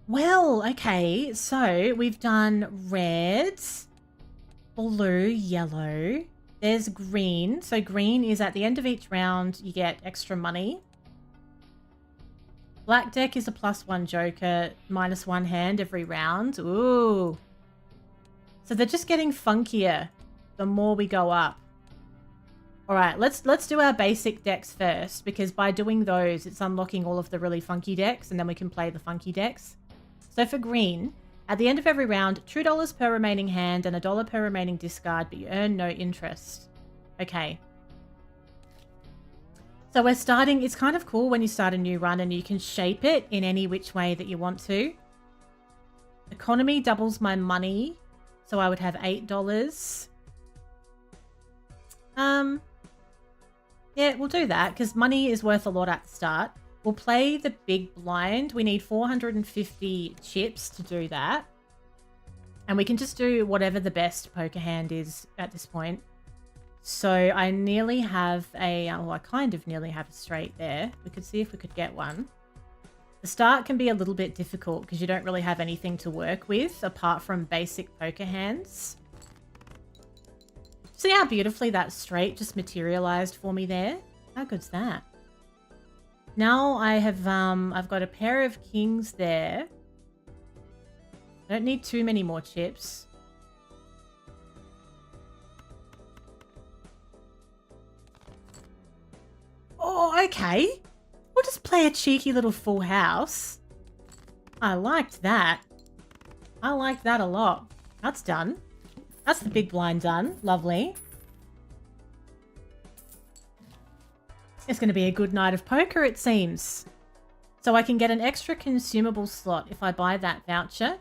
Well, okay. So we've done red, blue, yellow. There's green. So green is at the end of each round, you get extra money. Black deck is a +1 joker, -1 hand every round. Ooh. So they're just getting funkier the more we go up. All right, let's do our basic decks first, because by doing those, it's unlocking all of the really funky decks, and then we can play the funky decks. So for green, at the end of every round, $2 per remaining hand and $1 per remaining discard, but you earn no interest. Okay. So we're starting, it's kind of cool when you start a new run and you can shape it in any which way that you want to. Economy doubles my money. So I would have $8. Yeah, we'll do that because money is worth a lot at the start. We'll play the big blind. We need 450 chips to do that. And we can just do whatever the best poker hand is at this point. So I nearly have a, well, I kind of nearly have a straight there. We could see if we could get one. The start can be a little bit difficult because you don't really have anything to work with apart from basic poker hands. See how beautifully that straight just materialized for me there? How good's that? Now I have, I've got a pair of kings there. I don't need too many more chips. Oh, okay. We'll just play a cheeky little full house. I liked that. I liked that a lot. That's done. That's the big blind done. Lovely. It's going to be a good night of poker, it seems. So I can get an extra consumable slot if I buy that voucher.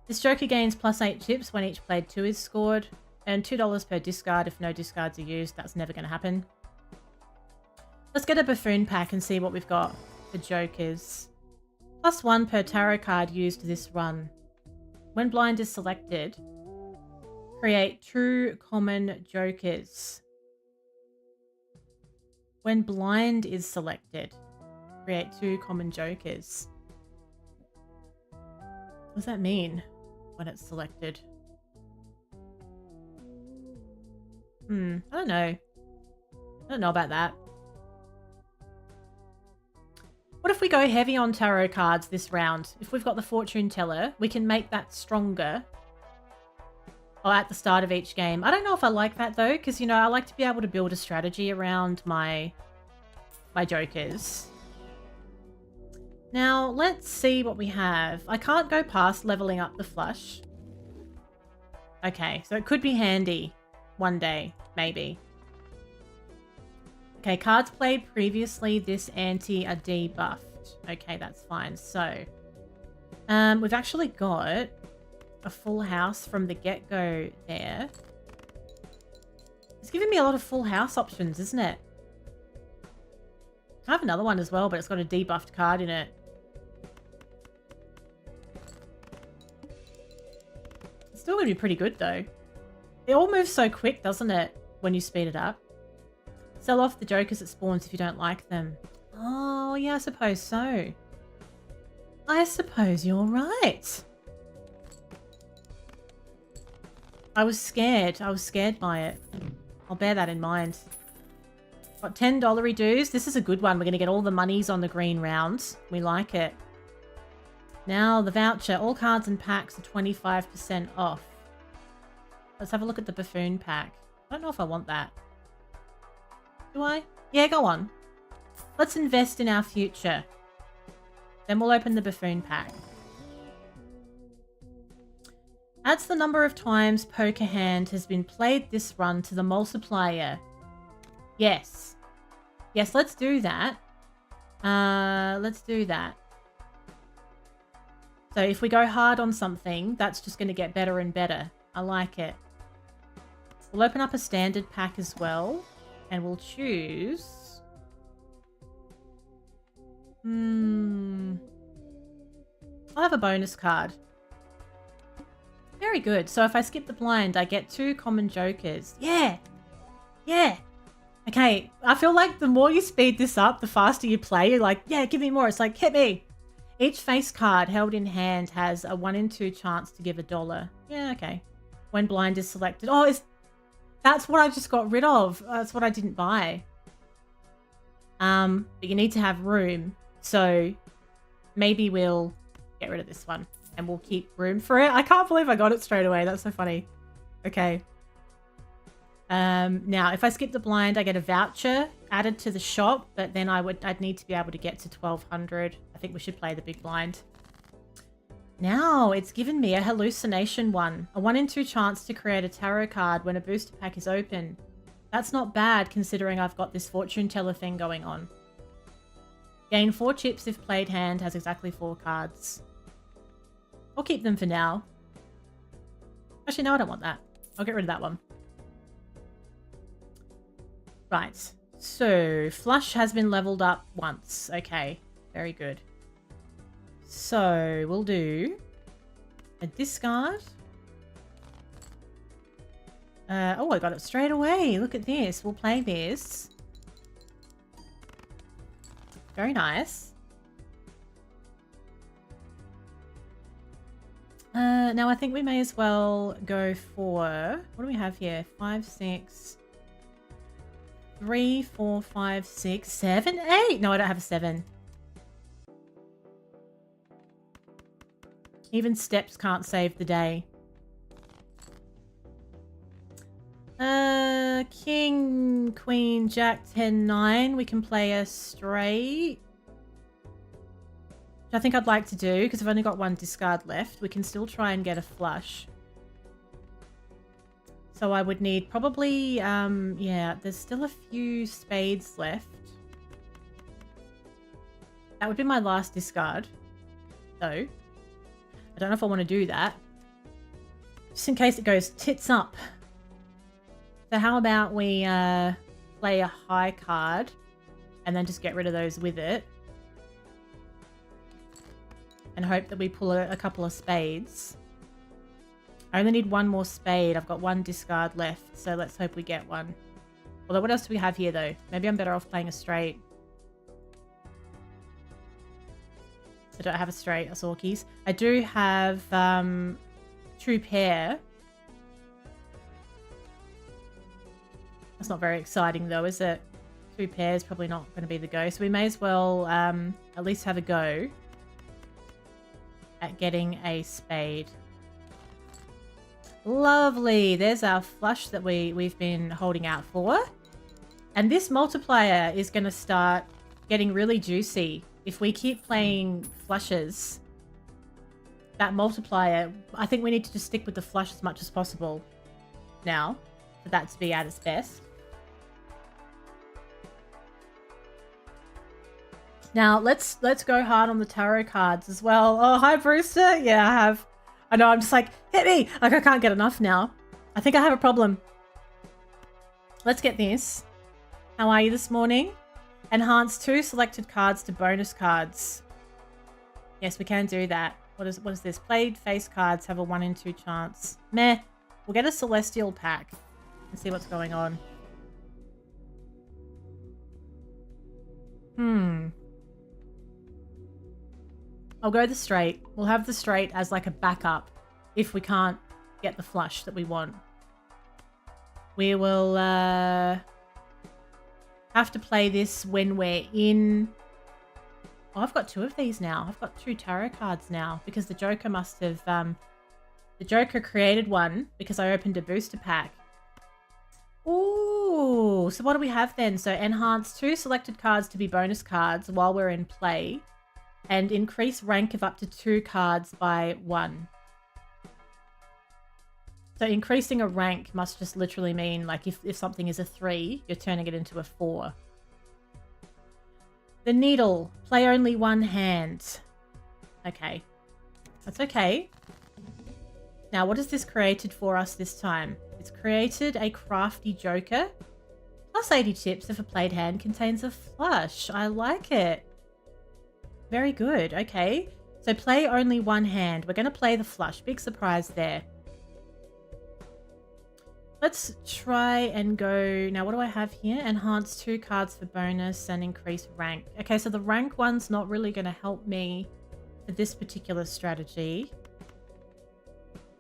This joker gains +8 chips when each played 2 is scored. Earn $2 per discard if no discards are used. That's never going to happen. Let's get a buffoon pack and see what we've got for jokers. +1 per tarot card used this run. When blind is selected, create 2 common jokers. When blind is selected, create 2 common jokers. What does that mean when it's selected? I don't know. I don't know about that. What if we go heavy on tarot cards this round? If we've got the fortune teller, we can make that stronger. Or at the start of each game. I don't know if I like that though, because you know, I like to be able to build a strategy around my jokers. Now, let's see what we have. I can't go past leveling up the flush. Okay, so it could be handy one day, maybe. Okay, cards played previously this ante are debuffed. Okay, that's fine. So, we've actually got a full house from the get-go there. It's giving me a lot of full house options, isn't it? I have another one as well, but it's got a debuffed card in it. It's still going to be pretty good, though. It all moves so quick, doesn't it, when you speed it up? Sell off the jokers at spawns if you don't like them. Oh, yeah, I suppose so. I suppose you're right. I was scared. I was scared by it. I'll bear that in mind. Got $10 dues. This is a good one. We're going to get all the monies on the green rounds. We like it. Now, the voucher. All cards and packs are 25% off. Let's have a look at the buffoon pack. I don't know if I want that. Do I? Yeah, go on. Let's invest in our future. Then we'll open the buffoon pack. Adds the number of times poker hand has been played this run to the multiplier. Yes. Yes, let's do that. Let's do that. So if we go hard on something, that's just going to get better and better. I like it. We'll open up a standard pack as well. And we'll choose... I'll have a bonus card. Very good. So if I skip the blind, I get 2 common jokers. Yeah! Yeah! Okay, I feel like the more you speed this up, the faster you play. You're like, yeah, give me more. It's like, hit me! Each face card held in hand has a 1 in 2 chance to give $1. Yeah, okay. When blind is selected. Oh, that's what I just got rid of. That's what I didn't buy. But you need to have room. So maybe we'll get rid of this one and we'll keep room for it. I can't believe I got it straight away. That's so funny. Okay. Now, if I skip the blind, I get a voucher added to the shop, but then I'd need to be able to get to 1200. I think we should play the big blind. Now, it's given me a hallucination one. A 1 in 2 chance to create a tarot card when a booster pack is open. That's not bad considering I've got this fortune teller thing going on. Gain 4 chips if played hand has exactly 4 cards. I'll keep them for now. Actually, no, I don't want that. I'll get rid of that one. Right. So, flush has been leveled up once. Okay, very good. So, we'll do a discard. Oh, I got it straight away. Look at this. We'll play this. Very nice. Now I think we may as well go for... What do we have here? 5, 6... 3, 4, 5, 6, 7, 8. No, I don't have a 7. Even steps can't save the day. King, queen, jack, 10, 9. We can play a straight. Which I think I'd like to do because I've only got one discard left. We can still try and get a flush. So I would need probably, yeah, there's still a few spades left. That would be my last discard, though. I don't know if I want to do that. Just in case it goes tits up. So how about we play a high card and then just get rid of those with it. And hope that we pull a couple of spades. I only need one more spade. I've got one discard left, so let's hope we get one. Although, what else do we have here, though? Maybe I'm better off playing a straight. I don't have a straight, a Sorkies. I do have true pair. That's not very exciting, though, is it? Two pairs probably not going to be the go. So we may as well at least have a go at getting a spade. Lovely. There's our flush that we've been holding out for. And this multiplier is going to start getting really juicy. If we keep playing flushes, that multiplier, I think we need to just stick with the flush as much as possible now for that to be at its best. Now, let's go hard on the tarot cards as well. Oh, hi, Brewster. Yeah, I have. I know, I'm just like, hit me! Like, I can't get enough now. I think I have a problem. Let's get this. How are you this morning? Enhance 2 selected cards to bonus cards. Yes, we can do that. What is this? Played face cards have a 1 in 2 chance. Meh. We'll get a celestial pack and see what's going on. I'll go the straight. We'll have the straight as like a backup if we can't get the flush that we want. We will have to play this when we're in... Oh, I've got 2 of these now. I've got 2 tarot cards now because the Joker must have... the Joker created one because I opened a booster pack. Ooh, so what do we have then? So enhance 2 selected cards to be bonus cards while we're in play. And increase rank of up to 2 cards by 1. So increasing a rank must just literally mean, like, if something is a 3, you're turning it into a 4. The needle. Play only 1 hand. Okay. That's okay. Now, what has this created for us this time? It's created a crafty Joker. Plus 80 tips if a played hand contains a flush. I like it. Very good. Okay. So play only 1 hand. We're going to play the flush. Big surprise there. Let's try and go... Now, what do I have here? Enhance 2 cards for bonus and increase rank. Okay, so the rank one's not really going to help me for this particular strategy.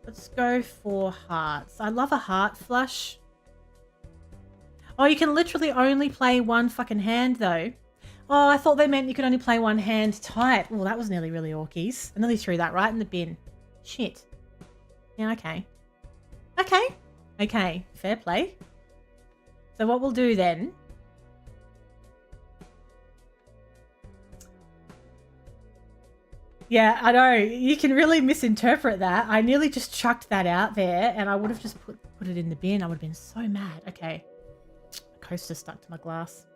Let's go for hearts. I love a heart flush. Oh, you can literally only play 1 fucking hand, though. Oh, I thought they meant you could only play 1 hand type. Oh, that was nearly really orkies. I nearly threw that right in the bin. Shit. Yeah, okay. Okay. Okay. Fair play. So what we'll do then... Yeah, I know. You can really misinterpret that. I nearly just chucked that out there and I would have just put it in the bin. I would have been so mad. Okay. The coaster stuck to my glass.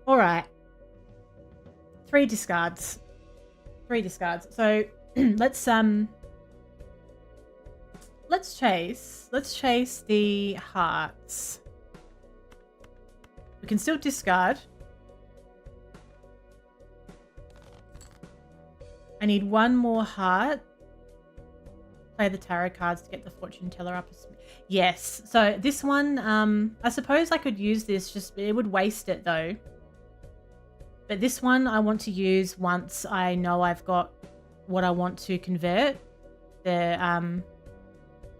All right. 3 discards. 3 discards. So let's chase the hearts. can still discard. I need one more heart. Play the tarot cards to get the fortune teller up. Yes. So this one, I suppose I could use this, just it would waste it though. But this one I want to use once I know I've got what I want to convert. The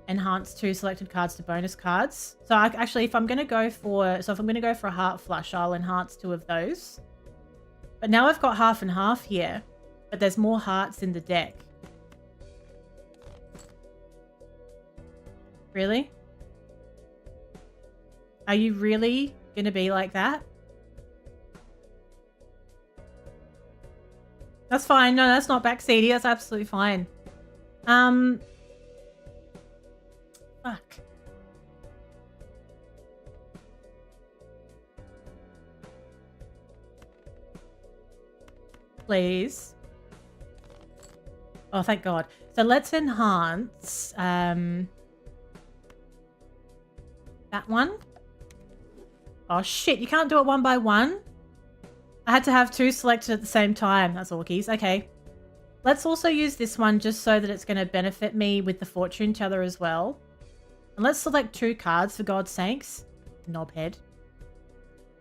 enhance 2 selected cards to bonus cards. So actually, if I'm going to go for a heart flush, I'll enhance 2 of those. But now I've got half and half here, but there's more hearts in the deck. Really? Are you really going to be like that? That's fine. No, that's not backseaty. That's absolutely fine. Fuck. Please. Oh, thank God. So let's enhance that one. Oh shit, you can't do it one by one? I had to have 2 selected at the same time. That's orkies. Okay. Let's also use this one just so that it's going to benefit me with the fortune teller as well. And let's select 2 cards for God's sakes. Knobhead.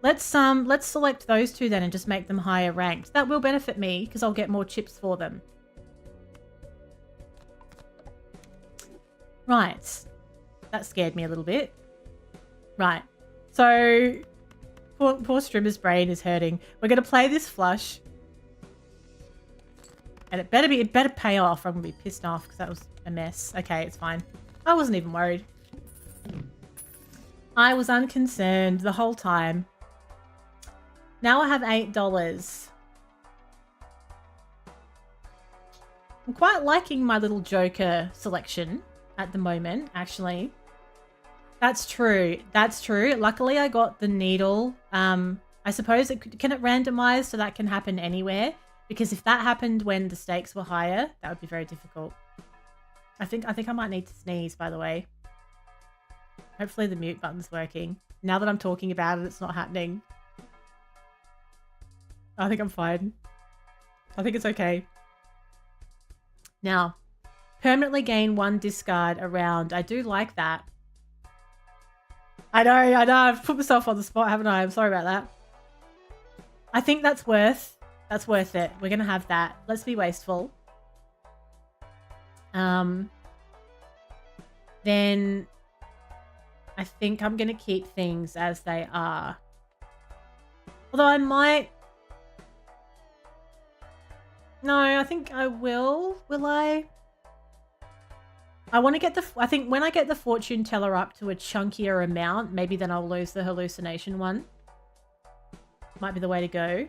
Let's select those 2 then and just make them higher ranked. That will benefit me because I'll get more chips for them. Right. That scared me a little bit. Right. So poor Strimmer's brain is hurting. We're going to play this flush. And it better pay off. I'm going to be pissed off because that was a mess. Okay, it's fine. I wasn't even worried. I was unconcerned the whole time. Now I have $8. I'm quite liking my little Joker selection at the moment, actually. That's true. That's true. Luckily, I got the needle. I suppose can it randomize so that can happen anywhere? Because if that happened when the stakes were higher, that would be very difficult. I think I might need to sneeze, by the way. Hopefully the mute button's working. Now that I'm talking about it, it's not happening. I think I'm fine. I think it's okay. Now, permanently gain 1 discard a round. I do like that. I know. I've put myself on the spot, haven't I? I'm sorry about that. I think that's worth it. We're going to have that. Let's be wasteful. Then I think I'm going to keep things as they are. Although I might... No, I think I will. Will I? I want to get the... I think when I get the fortune teller up to a chunkier amount, maybe then I'll lose the hallucination one. Might be the way to go.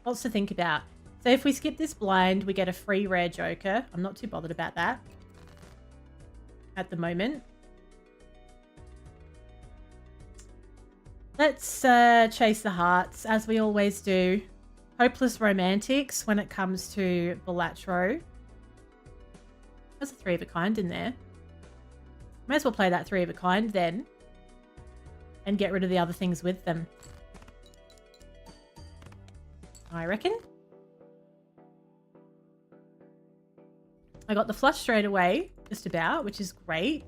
Lots to think about. So if we skip this blind, we get a free rare Joker. I'm not too bothered about that at the moment. Let's chase the hearts, as we always do. Hopeless romantics when it comes to Balatro. There's a 3 of a kind in there. May as well play that 3 of a kind then. And get rid of the other things with them. I reckon. I got the flush straight away, just about, which is great.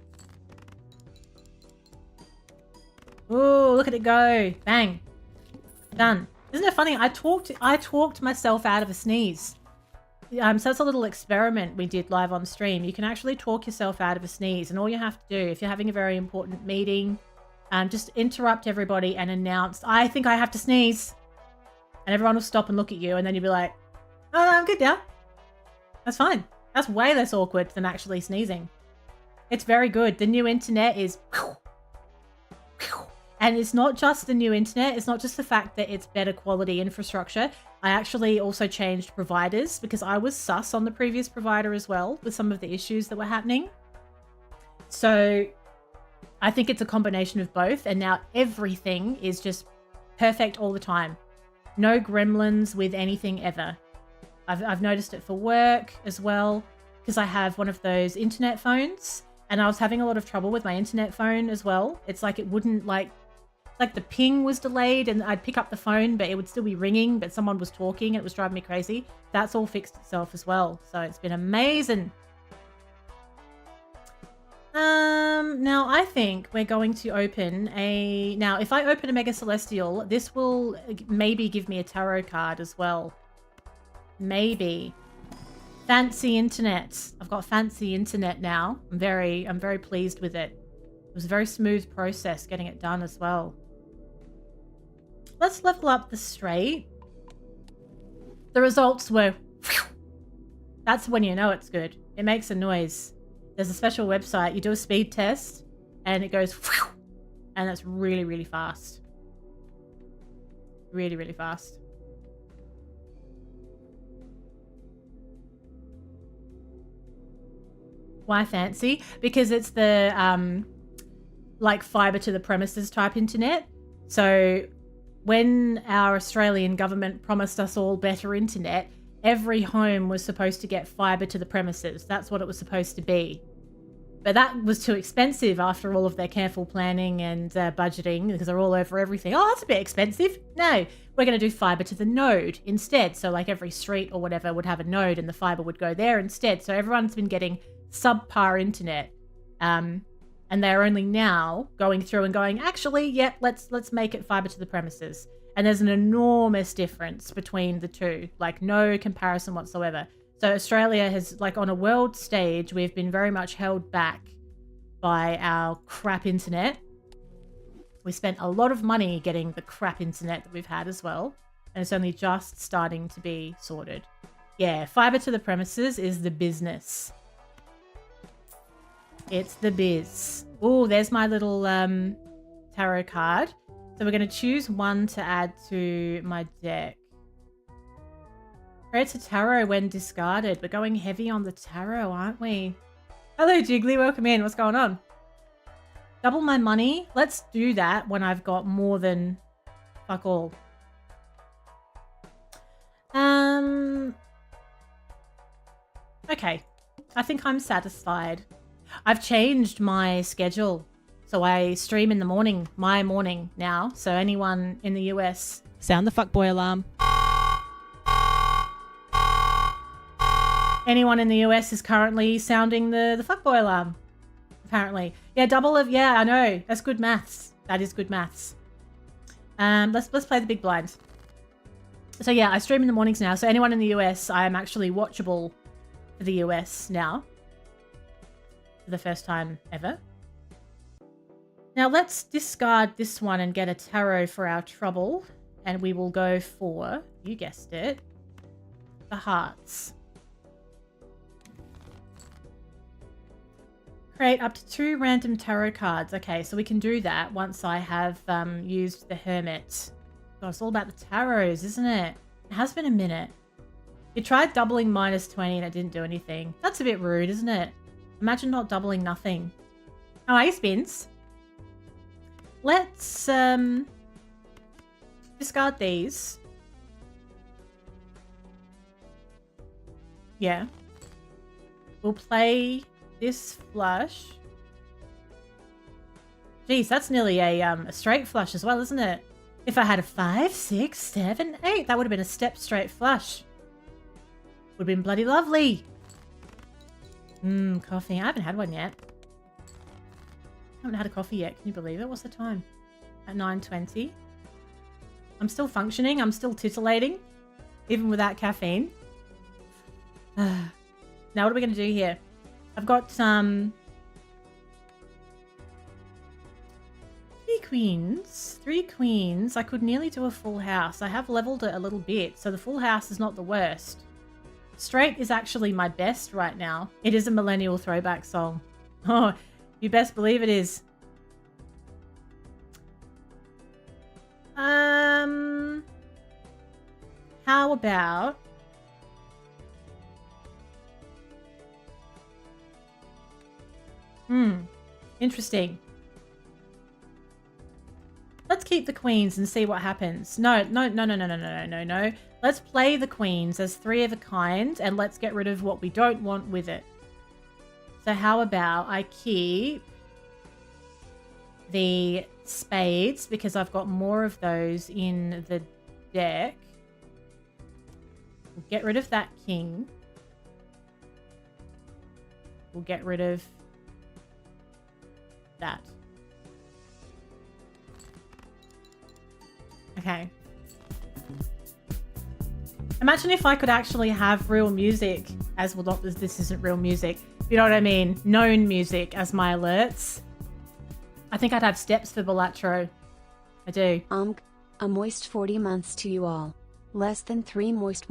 Ooh, look at it go. Bang. Done. Isn't it funny? I talked myself out of a sneeze. So that's a little experiment we did live on stream. You can actually talk yourself out of a sneeze, and all you have to do, if you're having a very important meeting, just interrupt everybody and announce, I think I have to sneeze. And everyone will stop and look at you, and then you'll be like, oh, no, I'm good now. That's fine. That's way less awkward than actually sneezing. It's very good. The new internet is... And it's not just the new internet. It's not just the fact that it's better quality infrastructure. I actually also changed providers because I was sus on the previous provider as well with some of the issues that were happening. So I think it's a combination of both. And now everything is just perfect all the time. No gremlins with anything ever. I've noticed it for work as well because I have one of those internet phones and I was having a lot of trouble with my internet phone as well. It's like it wouldn't like like the ping was delayed and I'd pick up the phone, but it would still be ringing, but someone was talking. It was driving me crazy. That's all fixed itself as well. So it's been amazing. Now I think we're going to open a... Now, if I open a Mega Celestial, this will maybe give me a tarot card as well. Maybe. Fancy internet. I've got fancy internet now. I'm very pleased with it. It was a very smooth process getting it done as well. Let's level up the straight. The results were... That's when you know it's good. It makes a noise. There's a special website. You do a speed test and it goes... And that's really, really fast. Really, really fast. Why fancy? Because it's the like fiber to the premises type internet. So when our Australian government promised us all better internet, every home was supposed to get fiber to the premises. That's what it was supposed to be. But that was too expensive after all of their careful planning and budgeting, because they're all over everything. Oh, that's a bit expensive. No, we're going to do fiber to the node instead. So like every street or whatever would have a node and the fiber would go there instead. So everyone's been getting subpar internet. And they're only now going through and going, actually, yep, let's make it fiber to the premises. And there's an enormous difference between the two, like no comparison whatsoever. So Australia has, like on a world stage, we've been very much held back by our crap internet. We spent a lot of money getting the crap internet that we've had as well. And it's only just starting to be sorted. Yeah, fiber to the premises is the business. It's the biz. Oh, there's my little tarot card. So we're going to choose one to add to my deck. Creates a tarot when discarded. We're going heavy on the tarot, aren't we? Hello, Jiggly. Welcome in. What's going on? Double my money. Let's do that when I've got more than fuck all. Okay. I think I'm satisfied. I've changed my schedule. So I stream in the morning, my morning now. So anyone in the US, sound the fuckboy alarm. Anyone in the US is currently sounding the fuckboy alarm, apparently. Yeah, double of, yeah, I know. That's good maths. That is good maths. Let's play the big blind. So yeah, I stream in the mornings now. So anyone in the US, I am actually watchable for the US now. For the first time ever. Now let's discard this one and get a tarot for our trouble. And we will go for, you guessed it, the hearts. Create up to 2 random tarot cards. Okay, so we can do that once I have used the Hermit. God, it's all about the tarots, isn't it? It has been a minute. You tried doubling -20 and it didn't do anything. That's a bit rude, isn't it? Imagine not doubling nothing. Oh, hey, Spins. Let's discard these. Yeah. We'll play this flush. Geez, that's nearly a straight flush as well, isn't it? If I had a 5, 6, 7, 8, that would have been a step straight flush. Would have been bloody lovely. Coffee. I haven't had one yet. I haven't had a coffee yet. Can you believe it? What's the time? At 9:20. I'm still functioning. I'm still titillating. Even without caffeine. Now what are we going to do here? I've got some 3 queens. 3 queens. I could nearly do a full house. I have leveled it a little bit, so the full house is not the worst. Straight is actually my best right now. It is a millennial throwback song. Oh, you best believe it is. How about... Interesting. Let's keep the queens and see what happens. No. Let's play the queens as 3 of a kind and let's get rid of what we don't want with it. So how about I keep the spades because I've got more of those in the deck. We'll get rid of that king. We'll get rid of that. Okay. Imagine if I could actually have real music as well. Not this isn't real music. You know what I mean? Known music as my alerts. I think I'd have steps for Balatro. I do. A moist 40 months to you all. Less than 3 moist.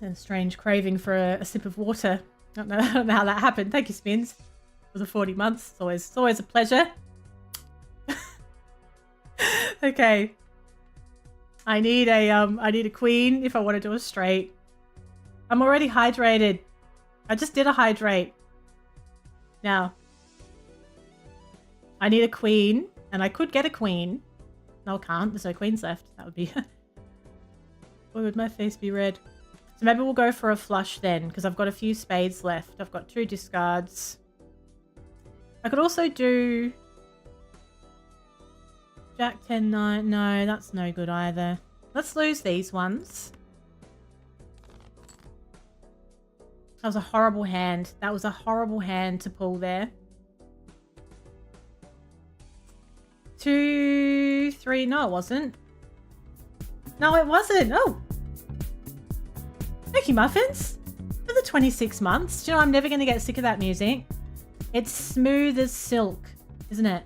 A strange craving for a sip of water. I don't know how that happened. Thank you, Spins. For the 40 months. It's always a pleasure. Okay. I need a queen if I want to do a straight. I'm already hydrated. I just did a hydrate. Now, I need a queen, and I could get a queen. No, I can't. There's no queens left. That would be... Why would my face be red? So maybe we'll go for a flush then, because I've got a few spades left. I've got 2 discards. I could also do... Jack 10, 9. No, that's no good either. Let's lose these ones. That was a horrible hand. That was a horrible hand to pull there. 2, 3. No, it wasn't. No, it wasn't. Oh. Thank you, Muffins. For the 26 months. Do you know, I'm never going to get sick of that music. It's smooth as silk, isn't it?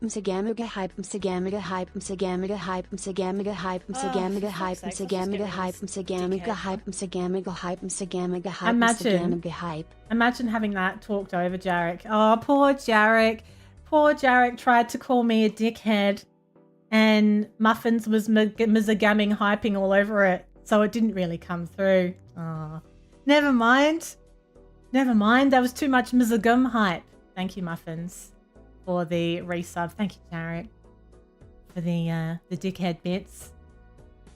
Msagamiga hype, msagamiga hype, msagamiga hype, msagamiga hype, msagamiga hype, msagamiga hype, msagamiga hype, msagamiga hype, msagamiga hype, msagamiga hype. Imagine having that talked over, Jarek. Oh, poor Jarek. Poor Jarek tried to call me a dickhead, and Muffins was msagamming hyping all over it, so it didn't really come through. Oh, never mind. Never mind. That was too much msagum hype. Thank you, Muffins, for the resub. Thank you, Jarek, for the dickhead bits.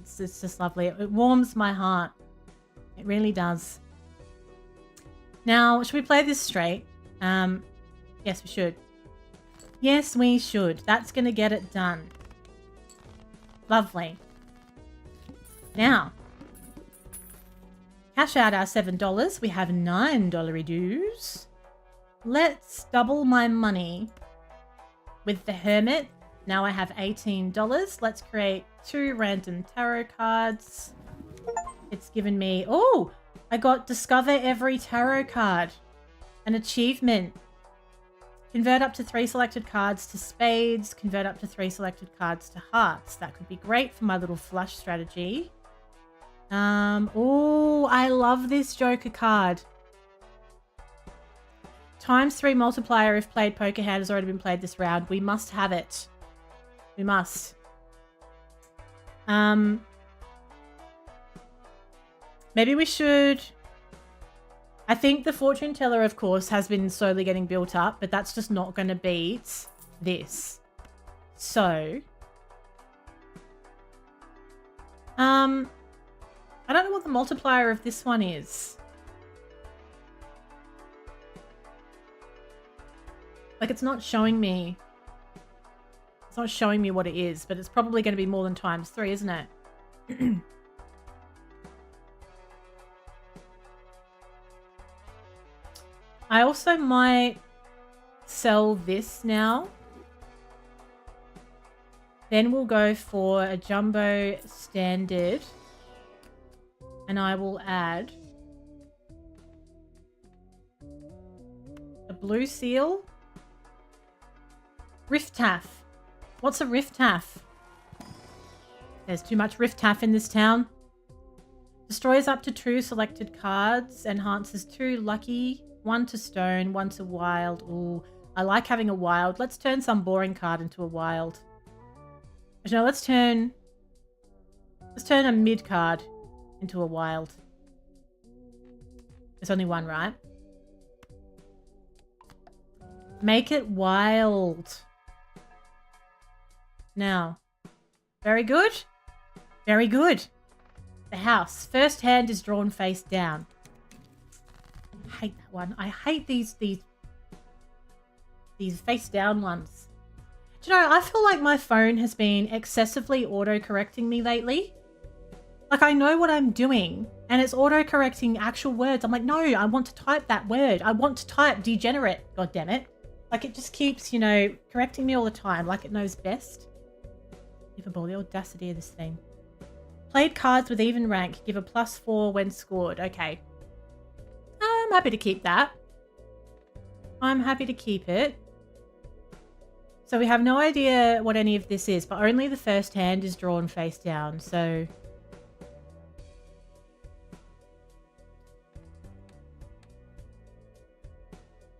It's just lovely. It warms my heart. It really does. Now, should we play this straight? Yes, we should. Yes, we should. That's going to get it done. Lovely. Now, cash out our $7. We have $9 dues. Let's double my money with the Hermit. Now I have $18. Let's create 2 random tarot cards. It's given me... Oh! I got Discover Every Tarot Card. An achievement. Convert up to 3 selected cards to spades. Convert up to 3 selected cards to hearts. That could be great for my little flush strategy. Oh, I love this Joker card. ×3 multiplier if played poker hand has already been played this round. We must have it. We must. Maybe we should... I think the fortune teller, of course, has been slowly getting built up, but that's just not going to beat this. So... I don't know what the multiplier of this one is. Like, it's not showing me. It's not showing me what it is, but it's probably going to be more than ×3, isn't it? I also might sell this now. Then we'll go for a jumbo standard. And I will add a blue seal. Riftaff. What's a Riftaff? There's too much Riftaff in this town. Destroys up to 2 selected cards. Enhances 2 lucky. 1 to stone, 1 to wild. Ooh, I like having a wild. Let's turn some boring card into a wild. Actually, no, let's turn a mid card into a wild. There's only one, right? Make it wild. Now, very good. Very good. The house. First hand is drawn face down. hate that one. I hate these face down ones. Do you know, I feel like my phone has been excessively auto-correcting me lately. Like, I know what I'm doing, and it's auto-correcting actual words. I'm like, no, I want to type that word. I want to type degenerate, god damn it. Like, it just keeps, you know, correcting me all the time, like it knows best. Unbelievable, the audacity of this thing. Played cards with even rank, give a +4 when scored. Okay. I'm happy to keep that. I'm happy to keep it. So we have no idea what any of this is, but only the first hand is drawn face down, so...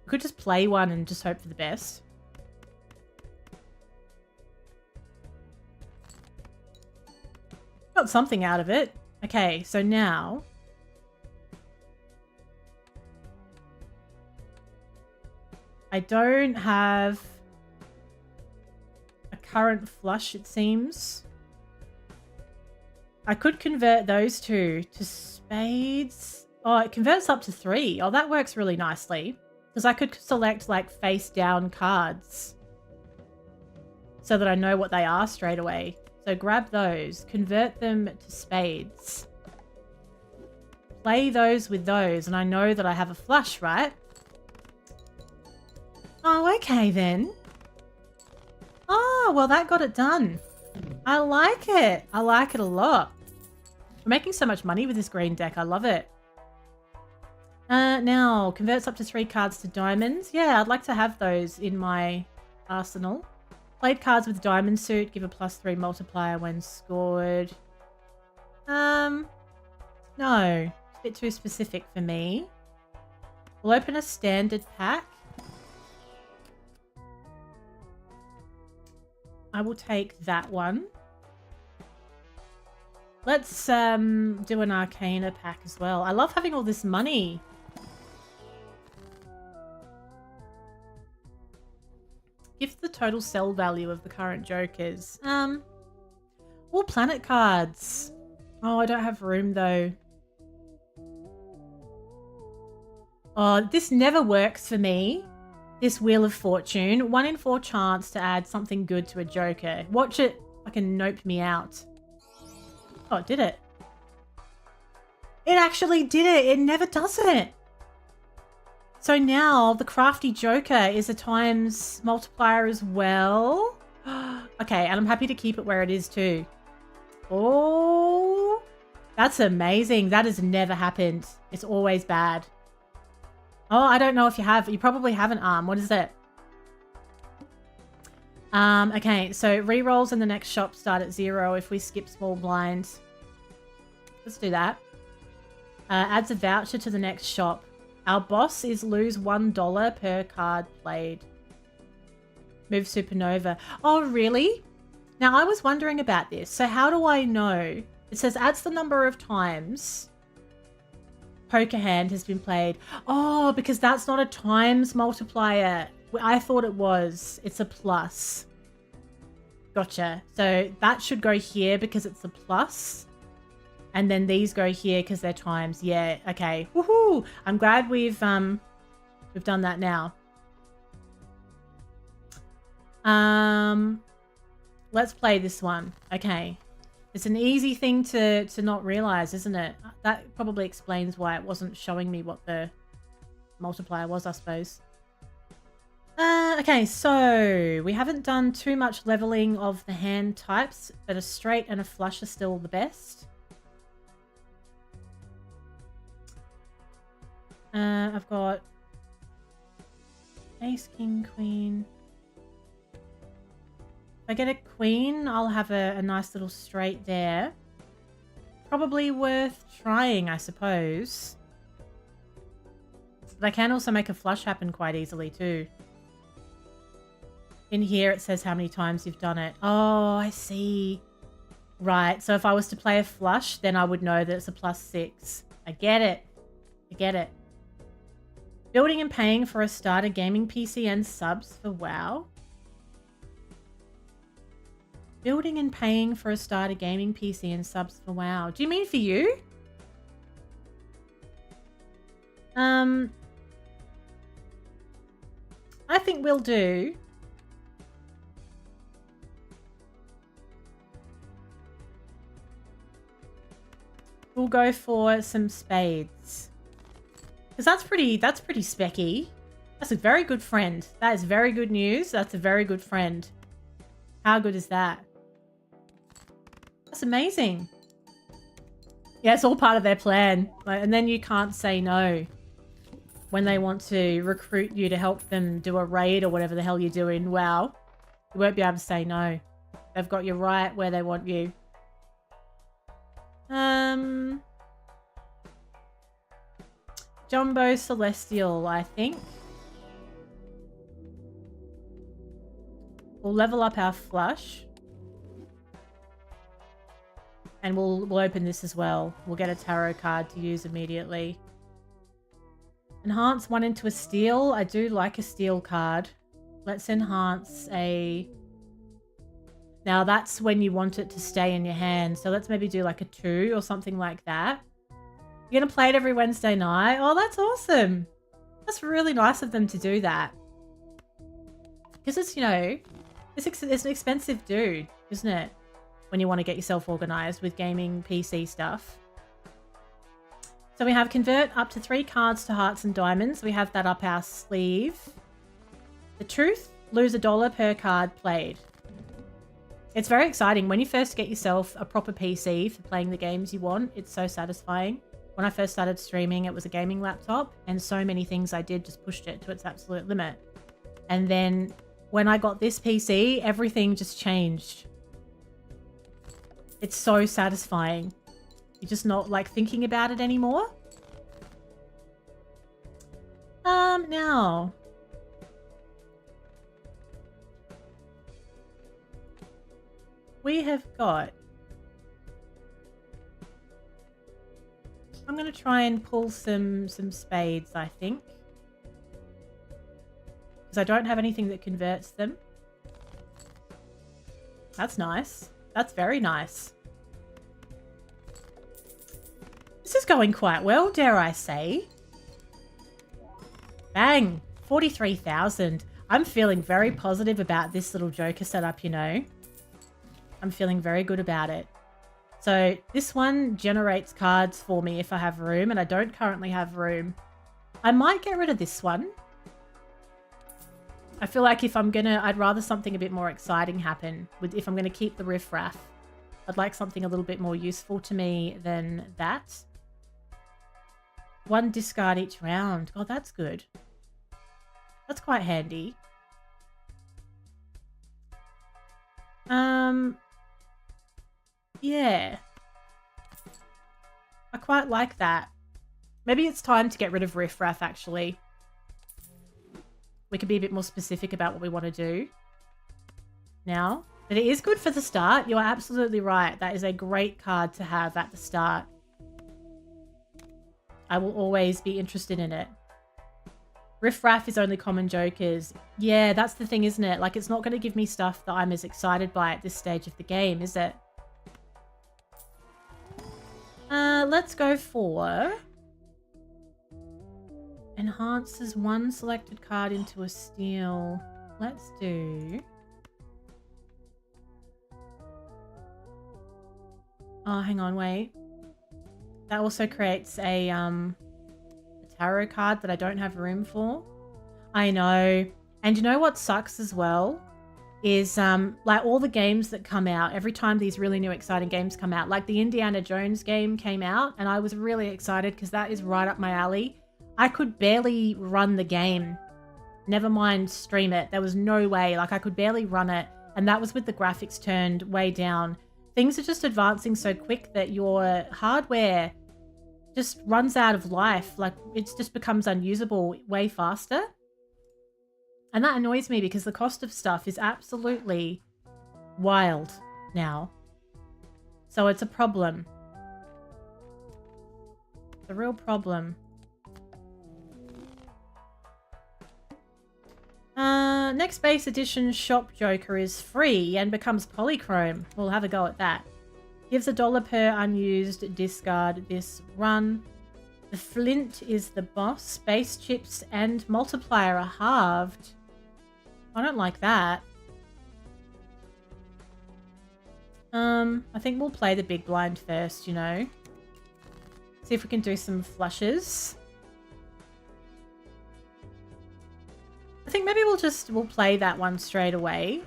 we could just play one and just hope for the best. Got something out of it. Okay, so now... I don't have a current flush, it seems. I could convert those two to spades. Oh, it converts up to 3. Oh, that works really nicely. Because I could select, like, face down cards. So that I know what they are straight away. So grab those. Convert them to spades. Play those with those. And I know that I have a flush, right? Oh, okay then. Oh, well, that got it done. I like it. I like it a lot. We're making so much money with this green deck. I love it. Now, converts up to 3 cards to diamonds. Yeah, I'd like to have those in my arsenal. Played cards with diamond suit. Give a +3 multiplier when scored. No. It's a bit too specific for me. We'll open a standard pack. I will take that one. Let's do an Arcana pack as well. I love having all this money. Gift the total sell value of the current jokers. All planet cards. Oh, I don't have room though. Oh, this never works for me. This Wheel of Fortune. 1 in 4 chance to add something good to a joker. Watch it fucking nope me out. Oh, it did it. It actually did it. It never does it. So now the crafty joker is a times multiplier as well. Okay, and I'm happy to keep it where it is too. Oh, that's amazing. That has never happened. It's always bad. Oh, I don't know if you have. You probably have an arm. What is it? Okay, so rerolls in the next shop start at 0 if we skip small blind. Let's do that. Adds a voucher to the next shop. Our boss is lose $1 per card played. Move supernova. Oh, really? Now, I was wondering about this. So how do I know? It says adds the number of times poker hand has been played. Oh, because that's not a times multiplier. I thought it was. It's a plus. Gotcha. So that should go here because it's a plus. And then these go here because they're times. Yeah, okay. Woohoo! I'm glad we've done that now. Let's play this one. Okay. It's an easy thing to not realize, isn't it? That probably explains why it wasn't showing me what the multiplier was, I suppose. Okay, so we haven't done too much leveling of the hand types, but a straight and a flush are still the best. I've got ace, king, queen. If I get a queen, I'll have a nice little straight there. Probably worth trying, I suppose. But I can also make a flush happen quite easily too. In here it says how many times you've done it. Oh, I see. Right, so if I was to play a flush, then I would know that it's a +6. I get it. I get it. Building and paying for a starter gaming PC and subs for WoW. Building and paying for a starter gaming PC and subs for WoW. Do you mean for you? think we'll do... We'll go for some spades. Because that's pretty specky. That's a very good friend. That is very good news. That's a very good friend. How good is that? That's amazing. Yeah, it's all part of their plan. And then you can't say no when they want to recruit you to help them do a raid or whatever the hell you're doing. Wow. You won't be able to say no. They've got you right where they want you. Jumbo Celestial, I think. We'll level up our flush. And we'll open this as well. We'll get a tarot card to use immediately. Enhance one into a steel. I do like a steel card. Let's enhance a... Now that's when you want it to stay in your hand. So let's maybe do like a 2 or something like that. You're going to play it every Wednesday night? Oh, that's awesome. That's really nice of them to do that. Because it's, you know, it's an expensive dude, isn't it? When you want to get yourself organized with gaming PC stuff. So we have convert up to 3 cards to hearts and diamonds. We have that up our sleeve. The truth, lose $1 per card played. It's very exciting. When you first get yourself a proper PC for playing the games you want, it's so satisfying. When I first started streaming, it was a gaming laptop, and so many things I did just pushed it to its absolute limit. And then when I got this PC, everything just changed. It's so satisfying. You're just not like thinking about it anymore. Now. We have got... I'm going to try and pull some spades, I think. Because I don't have anything that converts them. That's nice. That's very nice. This is going quite well, dare I say. Bang! 43,000. I'm feeling very positive about this little Joker setup, you know. I'm feeling very good about it. So this one generates cards for me if I have room, and I don't currently have room. I might get rid of this one. I feel like if I'm gonna, I'd rather something a bit more exciting happen if I'm gonna keep the riffraff. I'd like something a little bit more useful to me than that. 1 discard each round. Oh, that's good. That's quite handy. Yeah. I quite like that. Maybe it's time to get rid of riffraff, actually. We could be a bit more specific about what we want to do now. But it is good for the start. You're absolutely right. That is a great card to have at the start. I will always be interested in it. Riffraff is only common jokers. Yeah, that's the thing, isn't it? Like, it's not going to give me stuff that I'm as excited by at this stage of the game, is it? Let's go for... Enhances 1 selected card into a steel. Let's do... Oh, hang on, wait. That also creates a tarot card that I don't have room for. I know. And you know what sucks as well? Is like all the games that come out, every time these really new exciting games come out, like the Indiana Jones game came out, and I was really excited because that is right up my alley. I could barely run the game. Never mind stream it. There was no way. Like, I could barely run it. And that was with the graphics turned way down. Things are just advancing so quick that your hardware just runs out of life. Like, it just becomes unusable way faster. And that annoys me because the cost of stuff is absolutely wild now. So it's a problem. It's a real problem. Next base edition Shop Joker is free and becomes polychrome. We'll have a go at that. Gives $1 per unused discard this run. The flint is the boss. Base chips and multiplier are halved. I don't like that. I think we'll play the big blind first, you know. See if we can do some flushes. I think maybe we'll play that one straight away.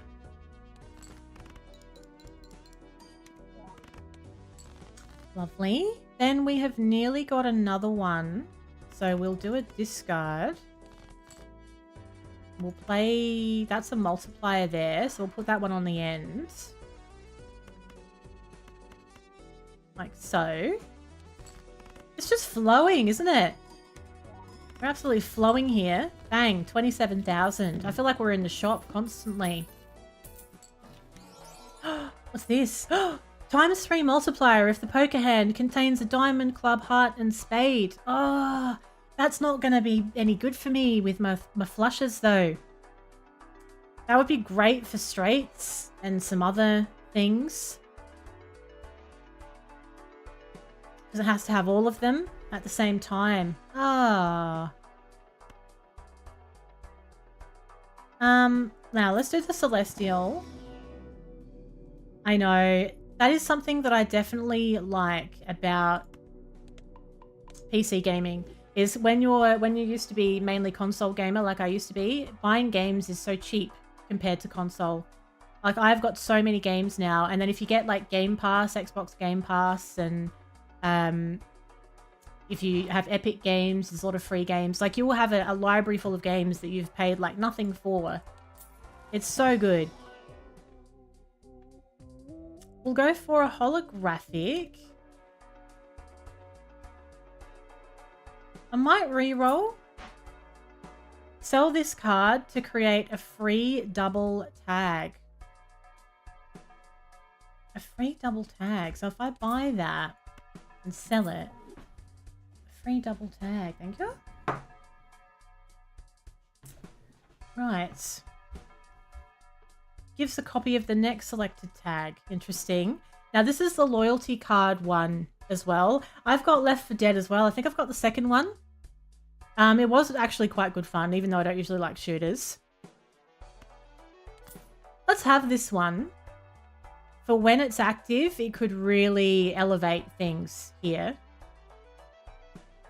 Lovely. Then we have nearly got another one. So we'll do a discard. We'll play... That's a multiplier there. So we'll put that one on the end. Like so. It's just flowing, isn't it? We're absolutely flowing here. Bang, 27,000. I feel like we're in the shop constantly. What's this? ×3 multiplier if the poker hand contains a diamond, club, heart, and spade. Oh, that's not going to be any good for me with my flushes, though. That would be great for straights and some other things. Because it has to have all of them at the same time. Ah. Now let's do the Celestial. I know. That is something that I definitely like about PC gaming. Is when you used to be mainly console gamer like I used to be, buying games is so cheap compared to console. Like I've got so many games now, and then if you get like Game Pass, Xbox Game Pass, and if you have Epic Games, there's a lot of free games. Like you will have a library full of games that you've paid like nothing for. It's so good. We'll go for a holographic. I might re-roll. Sell this card to create a free double tag. A free double tag. So if I buy that and sell it, a free double tag. Thank you. Right. Gives a copy of the next selected tag. Interesting. Now this is the loyalty card one as well. I've got Left 4 Dead as well. I think I've got the second one. It was actually quite good fun, even though I don't usually like shooters. Let's have this one. For when it's active, it could really elevate things here.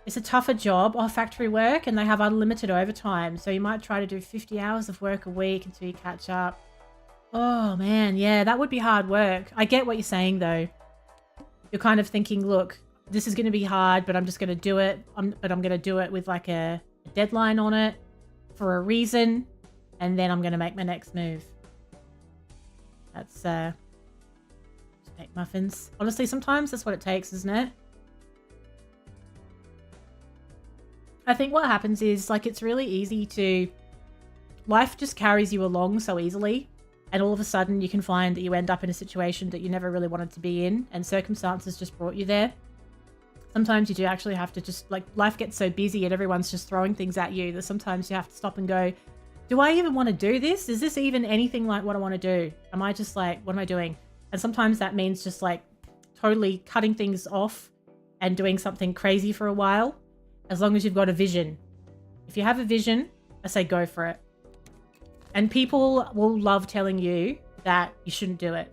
It's a tougher job. Oh, factory work, and they have unlimited overtime. So you might try to do 50 hours of work a week until you catch up. Oh, man. Yeah, that would be hard work. I get what you're saying, though. You're kind of thinking, look, this is going to be hard, but I'm just going to do it. But I'm going to do it with like a deadline on it for a reason. And then I'm going to make my next move. That's, just make muffins. Honestly, sometimes that's what it takes, isn't it? I think what happens is, like, it's really easy to... Life just carries you along so easily. And all of a sudden you can find that you end up in a situation that you never really wanted to be in. And circumstances just brought you there. Sometimes you do actually have to just, like, life gets so busy and everyone's just throwing things at you that sometimes you have to stop and go, do I even want to do this? Is this even anything like what I want to do? Am I just like, what am I doing? And sometimes that means just like totally cutting things off and doing something crazy for a while. As long as you've got a vision. If you have a vision, I say go for it. And people will love telling you that you shouldn't do it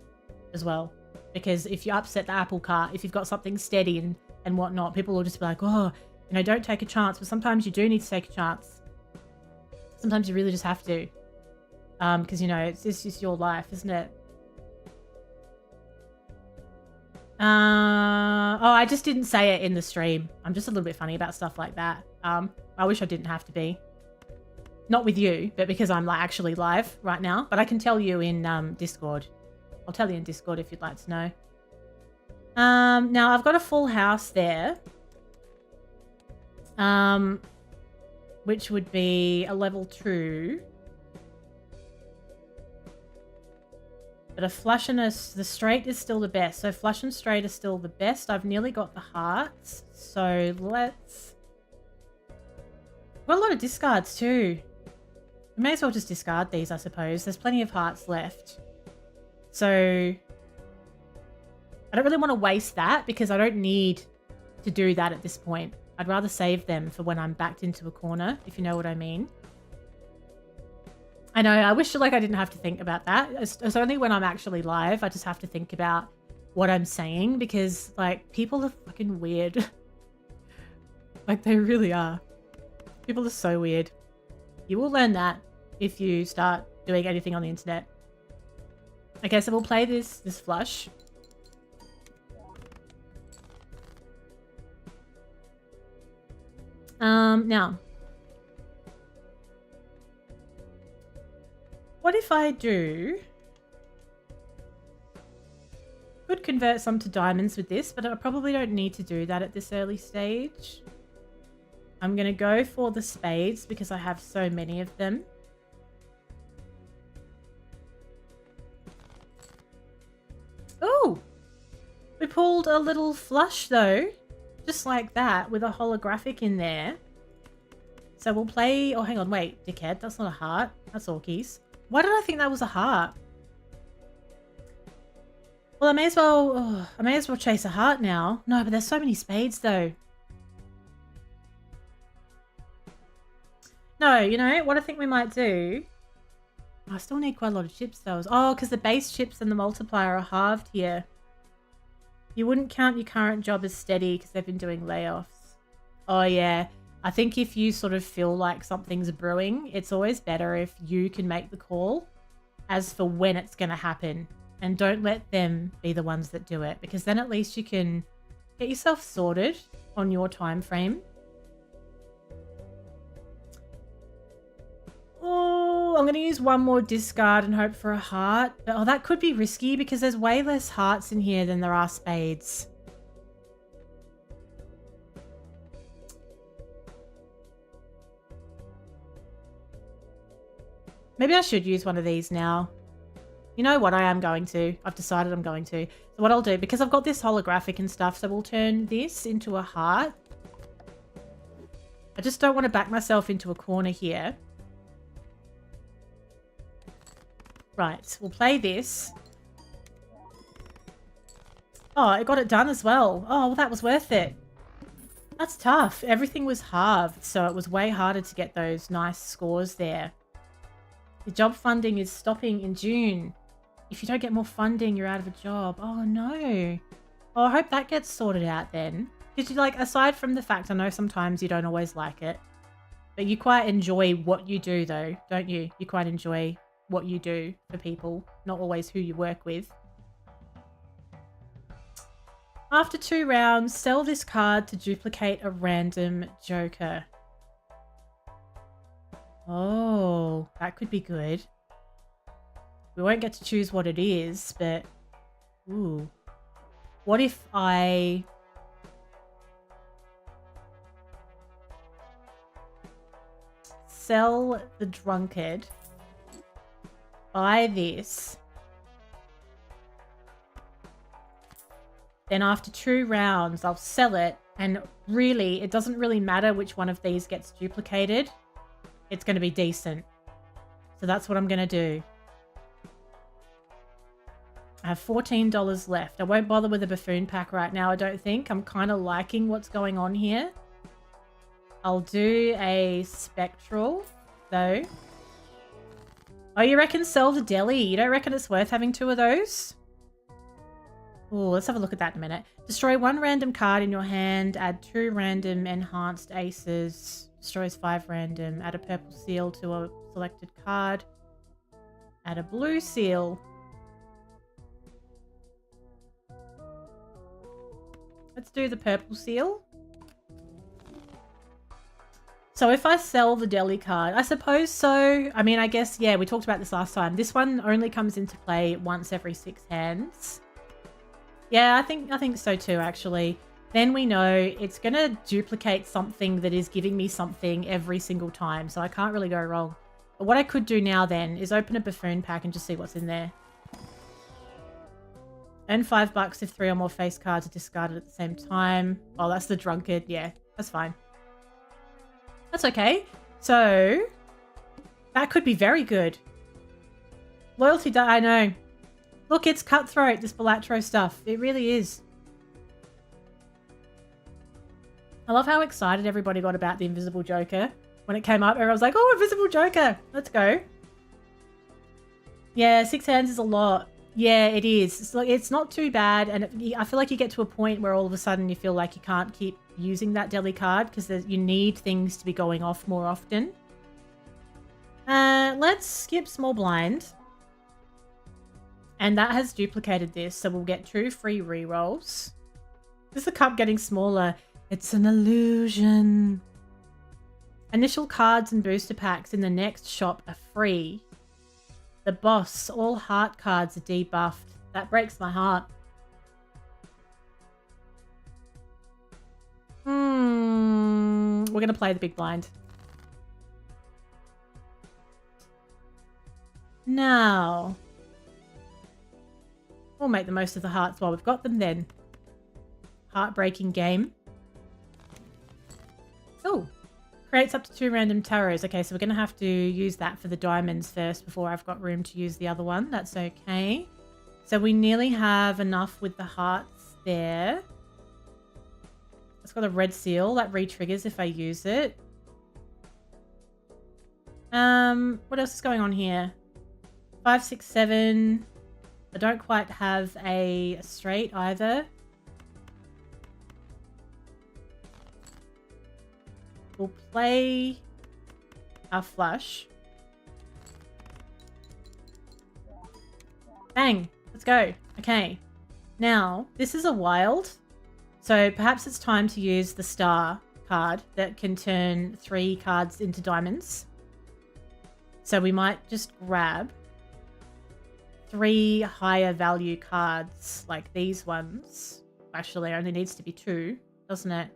as well. Because if you upset the apple cart, if you've got something steady and whatnot, people will just be like, oh, you know, don't take a chance. But sometimes you do need to take a chance. Sometimes you really just have to. Because, you know, it's just your life, isn't it? Oh, I just didn't say it in the stream. I'm just a little bit funny about stuff like that. I wish I didn't have to be. Not with you, but because I'm like actually live right now. But I can tell you in Discord. I'll tell you in Discord if you'd like to know. Now I've got a full house there. Which would be a level 2. But a flush and the straight is still the best. So flush and straight are still the best. I've nearly got the hearts. So let's... We've got a lot of discards too. We may as well just discard these, I suppose. There's plenty of hearts left. So I don't really want to waste that because I don't need to do that at this point. I'd rather save them for when I'm backed into a corner, if you know what I mean. I know, I wish like I didn't have to think about that. It's only when I'm actually live, I just have to think about what I'm saying because like people are fucking weird. Like they really are. People are so weird. You will learn that if you start doing anything on the internet. Okay, so we'll play this flush. Now, what if I do? Could convert some to diamonds with this, but I probably don't need to do that at this early stage. I'm going to go for the spades because I have so many of them. Oh, we pulled a little flush though, just like that with a holographic in there. So we'll play, oh hang on, wait, dickhead, that's not a heart, that's orkies. Why did I think that was a heart? Well, I may as well chase a heart now. No, but there's so many spades though. No, you know what I think we might do? I still need quite a lot of chips though. Oh, because the base chips and the multiplier are halved here. You wouldn't count your current job as steady because they've been doing layoffs. Oh yeah. I think if you sort of feel like something's brewing, it's always better if you can make the call as for when it's going to happen. And don't let them be the ones that do it, because then at least you can get yourself sorted on your time frame. Oh, I'm going to use one more discard and hope for a heart. But, oh, that could be risky because there's way less hearts in here than there are spades. Maybe I should use one of these now. You know what? I am going to. I've decided I'm going to. So what I'll do, because I've got this holographic and stuff, so we'll turn this into a heart. I just don't want to back myself into a corner here. Right, we'll play this. Oh, it got it done as well. Oh, well, that was worth it. That's tough. Everything was halved, so it was way harder to get those nice scores there. The job funding is stopping in June. If you don't get more funding, you're out of a job. Oh, no. Oh, I hope that gets sorted out then. Because you like, aside from the fact, I know sometimes you don't always like it, but you quite enjoy what you do though, don't you? You quite enjoy what you do for people, not always who you work with. After 2 rounds, sell this card to duplicate a random joker. Oh, that could be good. We won't get to choose what it is, but... Ooh. What if I... sell the drunkard, buy this, then after 2 rounds I'll sell it, and really it doesn't really matter which one of these gets duplicated, it's going to be decent. So that's what I'm going to do. I have $14 left. I won't bother with a buffoon pack right now, I don't think. I'm kind of liking what's going on here. I'll do a spectral, though. Oh, you reckon sell the deli? You don't reckon it's worth having 2 of those? Oh, let's have a look at that in a minute. Destroy 1 random card in your hand. Add 2 random enhanced aces. Destroys 5 random. Add a purple seal to a selected card. Add a blue seal. Let's do the purple seal. So if I sell the deli card, I suppose so. I mean, I guess, yeah, we talked about this last time. This one only comes into play once every 6 hands. Yeah, I think so too, actually. Then we know it's going to duplicate something that is giving me something every single time. So I can't really go wrong. But what I could do now then is open a buffoon pack and just see what's in there. Earn $5 if 3 or more face cards are discarded at the same time. Oh, that's the drunkard. Yeah, that's fine. That's okay. So, that could be very good. Loyalty, I know. Look, it's cutthroat, this Balatro stuff. It really is. I love how excited everybody got about the Invisible Joker. When it came up, everyone was like, oh, Invisible Joker. Let's go. Yeah, 6 hands is a lot. Yeah, it is. It's not too bad, and I feel like you get to a point where all of a sudden you feel like you can't keep using that deli card because you need things to be going off more often. Let's skip small blind. And that has duplicated this, so we'll get 2 free rerolls. Is the cup getting smaller? It's an illusion. Initial cards and booster packs in the next shop are free. The boss, all heart cards are debuffed. That breaks my heart. We're going to play the big blind. Now, we'll make the most of the hearts while we've got them then. Heartbreaking game. Oh. Creates up to 2 random tarots. Okay, so we're going to have to use that for the diamonds first before I've got room to use the other one. That's okay. So we nearly have enough with the hearts there. It's got a red seal. That re-triggers if I use it. What else is going on here? 5, 6, 7. I don't quite have a straight either. We'll play our flush. Bang! Let's go. Okay. Now, this is a wild. So perhaps it's time to use the star card that can turn 3 cards into diamonds. So we might just grab 3 higher value cards like these ones. Actually, it only needs to be 2, doesn't it?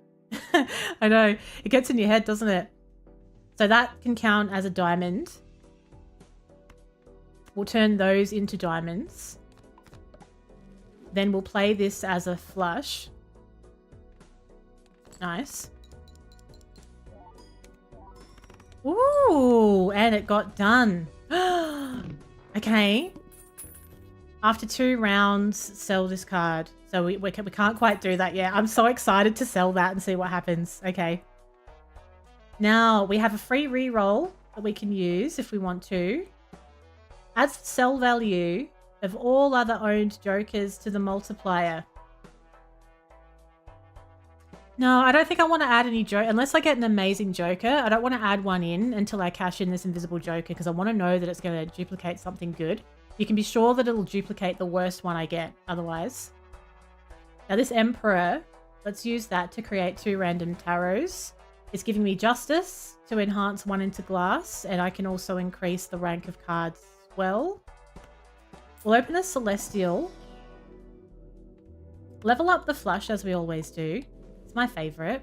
I know. It gets in your head, doesn't it? So that can count as a diamond. We'll turn those into diamonds. Then we'll play this as a flush. Nice. Ooh, and it got done. Okay. After 2 rounds, sell this card. So we can't quite do that yet. I'm so excited to sell that and see what happens. Okay. Now, we have a free reroll that we can use if we want to. Adds the sell value of all other owned jokers to the multiplier. No, I don't think I want to add any joke. Unless I get an amazing joker, I don't want to add one in until I cash in this invisible joker because I want to know that it's going to duplicate something good. You can be sure that it'll duplicate the worst one I get otherwise. Now this Emperor, let's use that to create 2 random tarots. It's giving me justice to enhance 1 into glass, and I can also increase the rank of cards as well. We'll open a Celestial. Level up the flush as we always do. It's my favorite.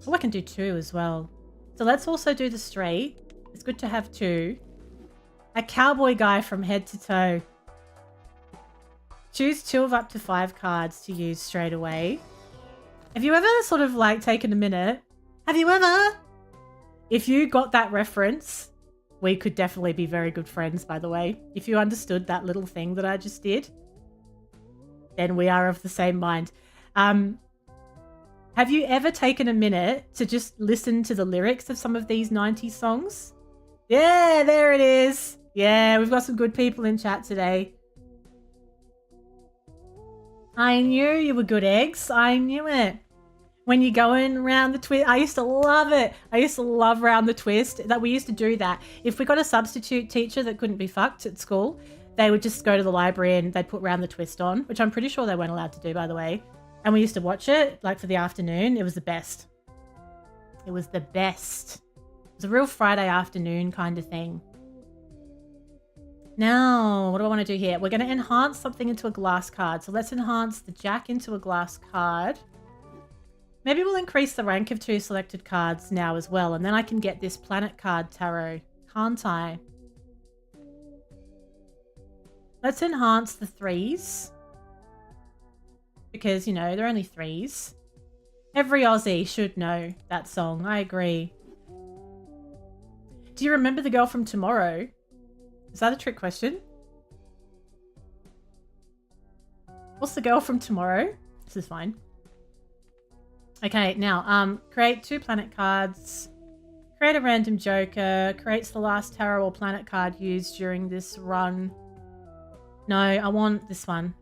Oh, I can do 2 as well. So let's also do the straight. It's good to have 2. A cowboy guy from head to toe. Choose 2 of up to 5 cards to use straight away. Have you ever sort of like taken a minute? Have you ever? If you got that reference, we could definitely be very good friends, by the way. If you understood that little thing that I just did, then we are of the same mind. Have you ever taken a minute to just listen to the lyrics of some of these 90s songs? Yeah, there it is. Yeah, we've got some good people in chat today. I knew you were good eggs. I knew it. When you're going around the twist, I used to love it. I used to love round the twist. That we used to do that. If we got a substitute teacher that couldn't be fucked at school, they would just go to the library and they'd put round the twist on, which I'm pretty sure they weren't allowed to do, by the way. And we used to watch it like for the afternoon. It was the best. It was the best. It was a real Friday afternoon kind of thing. Now, what do I want to do here? We're going to enhance something into a glass card. So let's enhance the Jack into a glass card. Maybe we'll increase the rank of 2 selected cards now as well. And then I can get this planet card tarot, can't I? Let's enhance the 3s. Because, you know, they're only 3s. Every Aussie should know that song. I agree. Do you remember the girl from Tomorrow? Is that a trick question? What's the girl from Tomorrow? This is fine. Okay, now, create 2 planet cards. Create a random joker. Creates the last tarot or planet card used during this run. No, I want this one.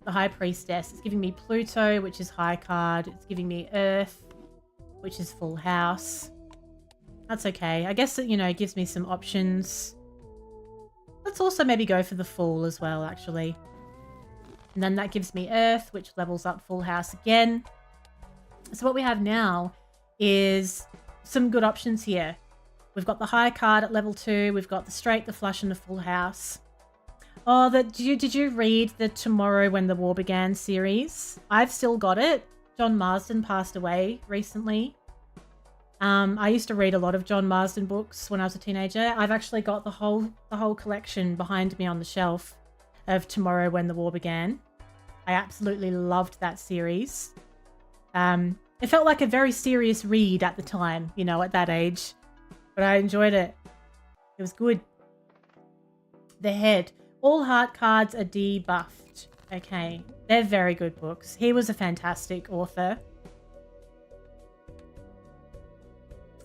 The High Priestess. It's giving me Pluto, which is high card. It's giving me Earth, which is full house. That's okay. I guess it, you know, gives me some options. Let's also maybe go for the Fool as well, actually. And then that gives me Earth, which levels up full house again. So what we have now is some good options here. We've got the high card at level 2. We've got the straight, the flush, and the full house. Oh, did you read the Tomorrow When the War Began series? I've still got it. John Marsden passed away recently. I used to read a lot of John Marsden books when I was a teenager. I've actually got the whole collection behind me on the shelf of Tomorrow When the War Began. I absolutely loved that series. It felt like a very serious read at the time, you know, at that age. But I enjoyed it. It was good. The Head. All heart cards are debuffed. Okay. They're very good books. He was a fantastic author.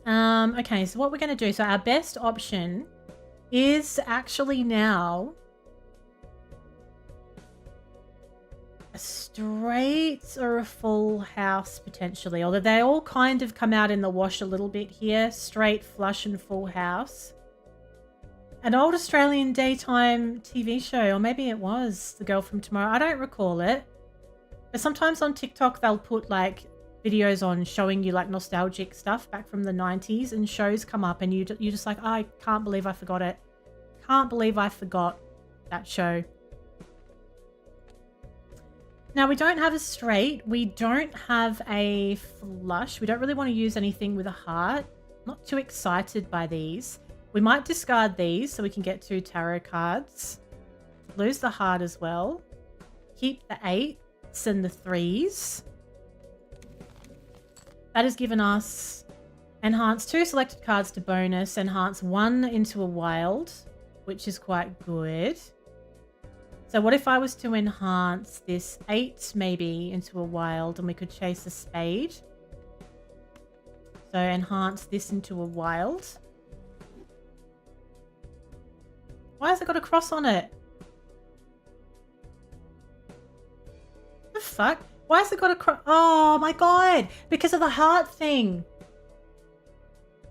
Okay, so what we're going to do. So our best option is actually now a straight or a full house potentially. Although they all kind of come out in the wash a little bit here. Straight, flush, and full house. An old Australian daytime TV show, or maybe it was The Girl from Tomorrow. I don't recall it. But sometimes on TikTok they'll put like videos on showing you like nostalgic stuff back from the 90s, and shows come up and you're just like, oh, I can't believe I forgot it. Can't believe I forgot that show. Now we don't have a straight. We don't have a flush. We don't really want to use anything with a heart. Not too excited by these. We might discard these so we can get 2 tarot cards. Lose the heart as well. Keep the 8s and the 3s. That has given us enhance 2 selected cards to bonus, enhance 1 into a wild, which is quite good. So what if I was to enhance this 8 maybe into a wild and we could chase a spade? So enhance this into a wild. Why has it got a cross on it? The fuck? Why has it got a cross? Oh my god! Because of the heart thing.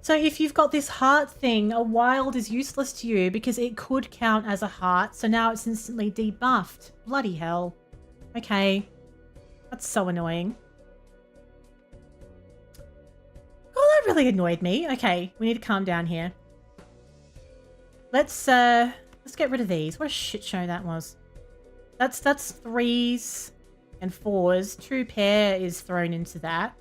So if you've got this heart thing, a wild is useless to you because it could count as a heart. So now it's instantly debuffed. Bloody hell. Okay. That's so annoying. Oh, that really annoyed me. Okay, we need to calm down here. Let's get rid of these. What a shit show that was. That's 3s and 4s. 2 pair is thrown into that.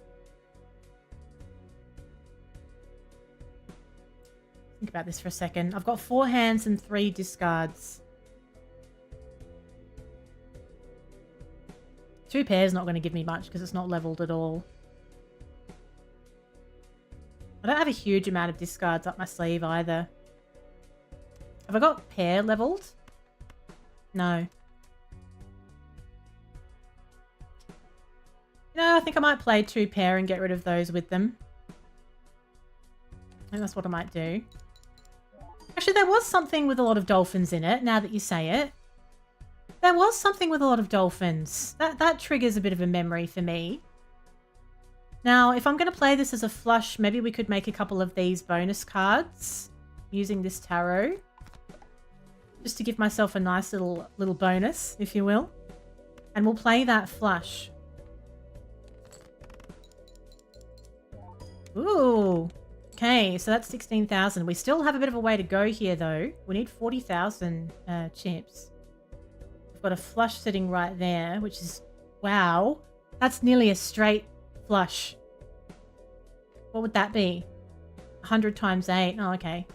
Think about this for a second. I've got 4 hands and 3 discards. 2 pairs not going to give me much because it's not leveled at all. I don't have a huge amount of discards up my sleeve either. Have I got pair leveled? No. You know, I think I might play 2 pair and get rid of those with them. I think that's what I might do. Actually, there was something with a lot of dolphins in it, now that you say it. There was something with a lot of dolphins. That triggers a bit of a memory for me. Now, if I'm going to play this as a flush, maybe we could make a couple of these bonus cards using this tarot. Just to give myself a nice little bonus, if you will. And we'll play that flush. Ooh. Okay, so that's 16,000. We still have a bit of a way to go here, though. We need 40,000 chips. We've got a flush sitting right there, which is... Wow. That's nearly a straight flush. What would that be? 100 times 8. Oh, okay.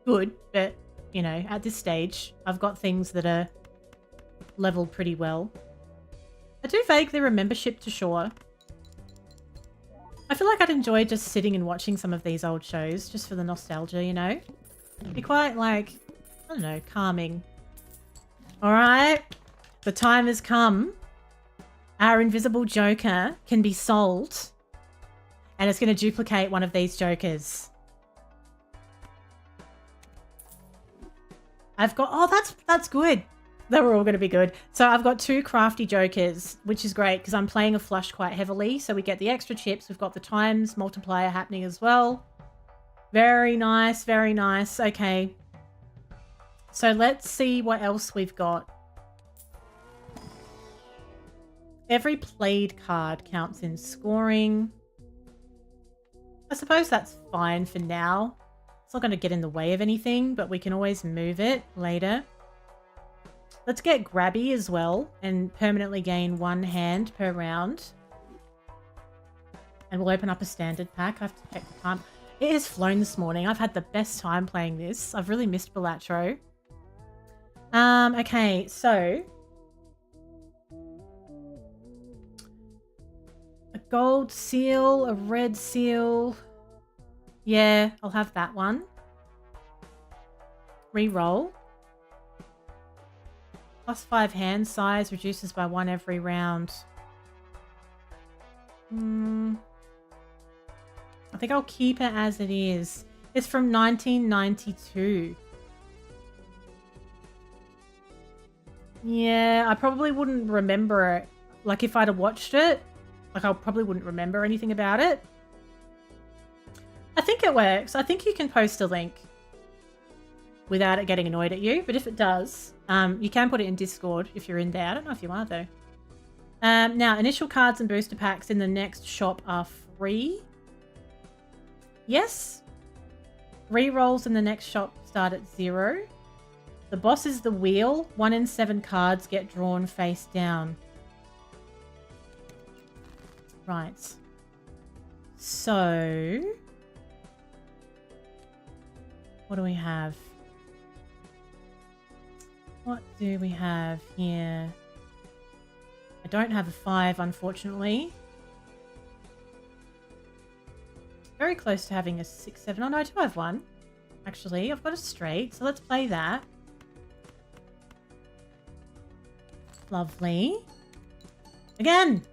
Good, but... You know, at this stage, I've got things that are leveled pretty well. I do vaguely remember Ship to Shore. I feel like I'd enjoy just sitting and watching some of these old shows, just for the nostalgia, you know? It'd be quite, like, I don't know, calming. Alright, the time has come. Our invisible joker can be sold. And it's going to duplicate one of these jokers. I've got... Oh, that's good. They were all going to be good. So I've got 2 crafty jokers, which is great because I'm playing a flush quite heavily. So we get the extra chips. We've got the times multiplier happening as well. Very nice. Very nice. Okay. So let's see what else we've got. Every played card counts in scoring. I suppose that's fine for now. It's not going to get in the way of anything, but we can always move it later. Let's get grabby as well and permanently gain 1 hand per round. And we'll open up a standard pack. I have to check the time. It has flown this morning. I've had the best time playing this. I've really missed Balatro. Okay, so a gold seal, a red seal. Yeah, I'll have that one. Reroll. +5 hand size, reduces by 1 every round. I think I'll keep it as it is. It's from 1992. Yeah, I probably wouldn't remember it. Like if I'd have watched it, like I probably wouldn't remember anything about it. I think it works. I think you can post a link without it getting annoyed at you. But if it does, you can put it in Discord if you're in there. I don't know if you are though. Now, initial cards and booster packs in the next shop are free. Yes. Rerolls in the next shop start at 0. The boss is the wheel. 1 in 7 cards get drawn face down. Right. So, what do we have? What do we have here? I don't have a 5, unfortunately. Very close to having a 6, 7. Oh, no, I do have 1. Actually, I've got a straight, so let's play that. Lovely. Again!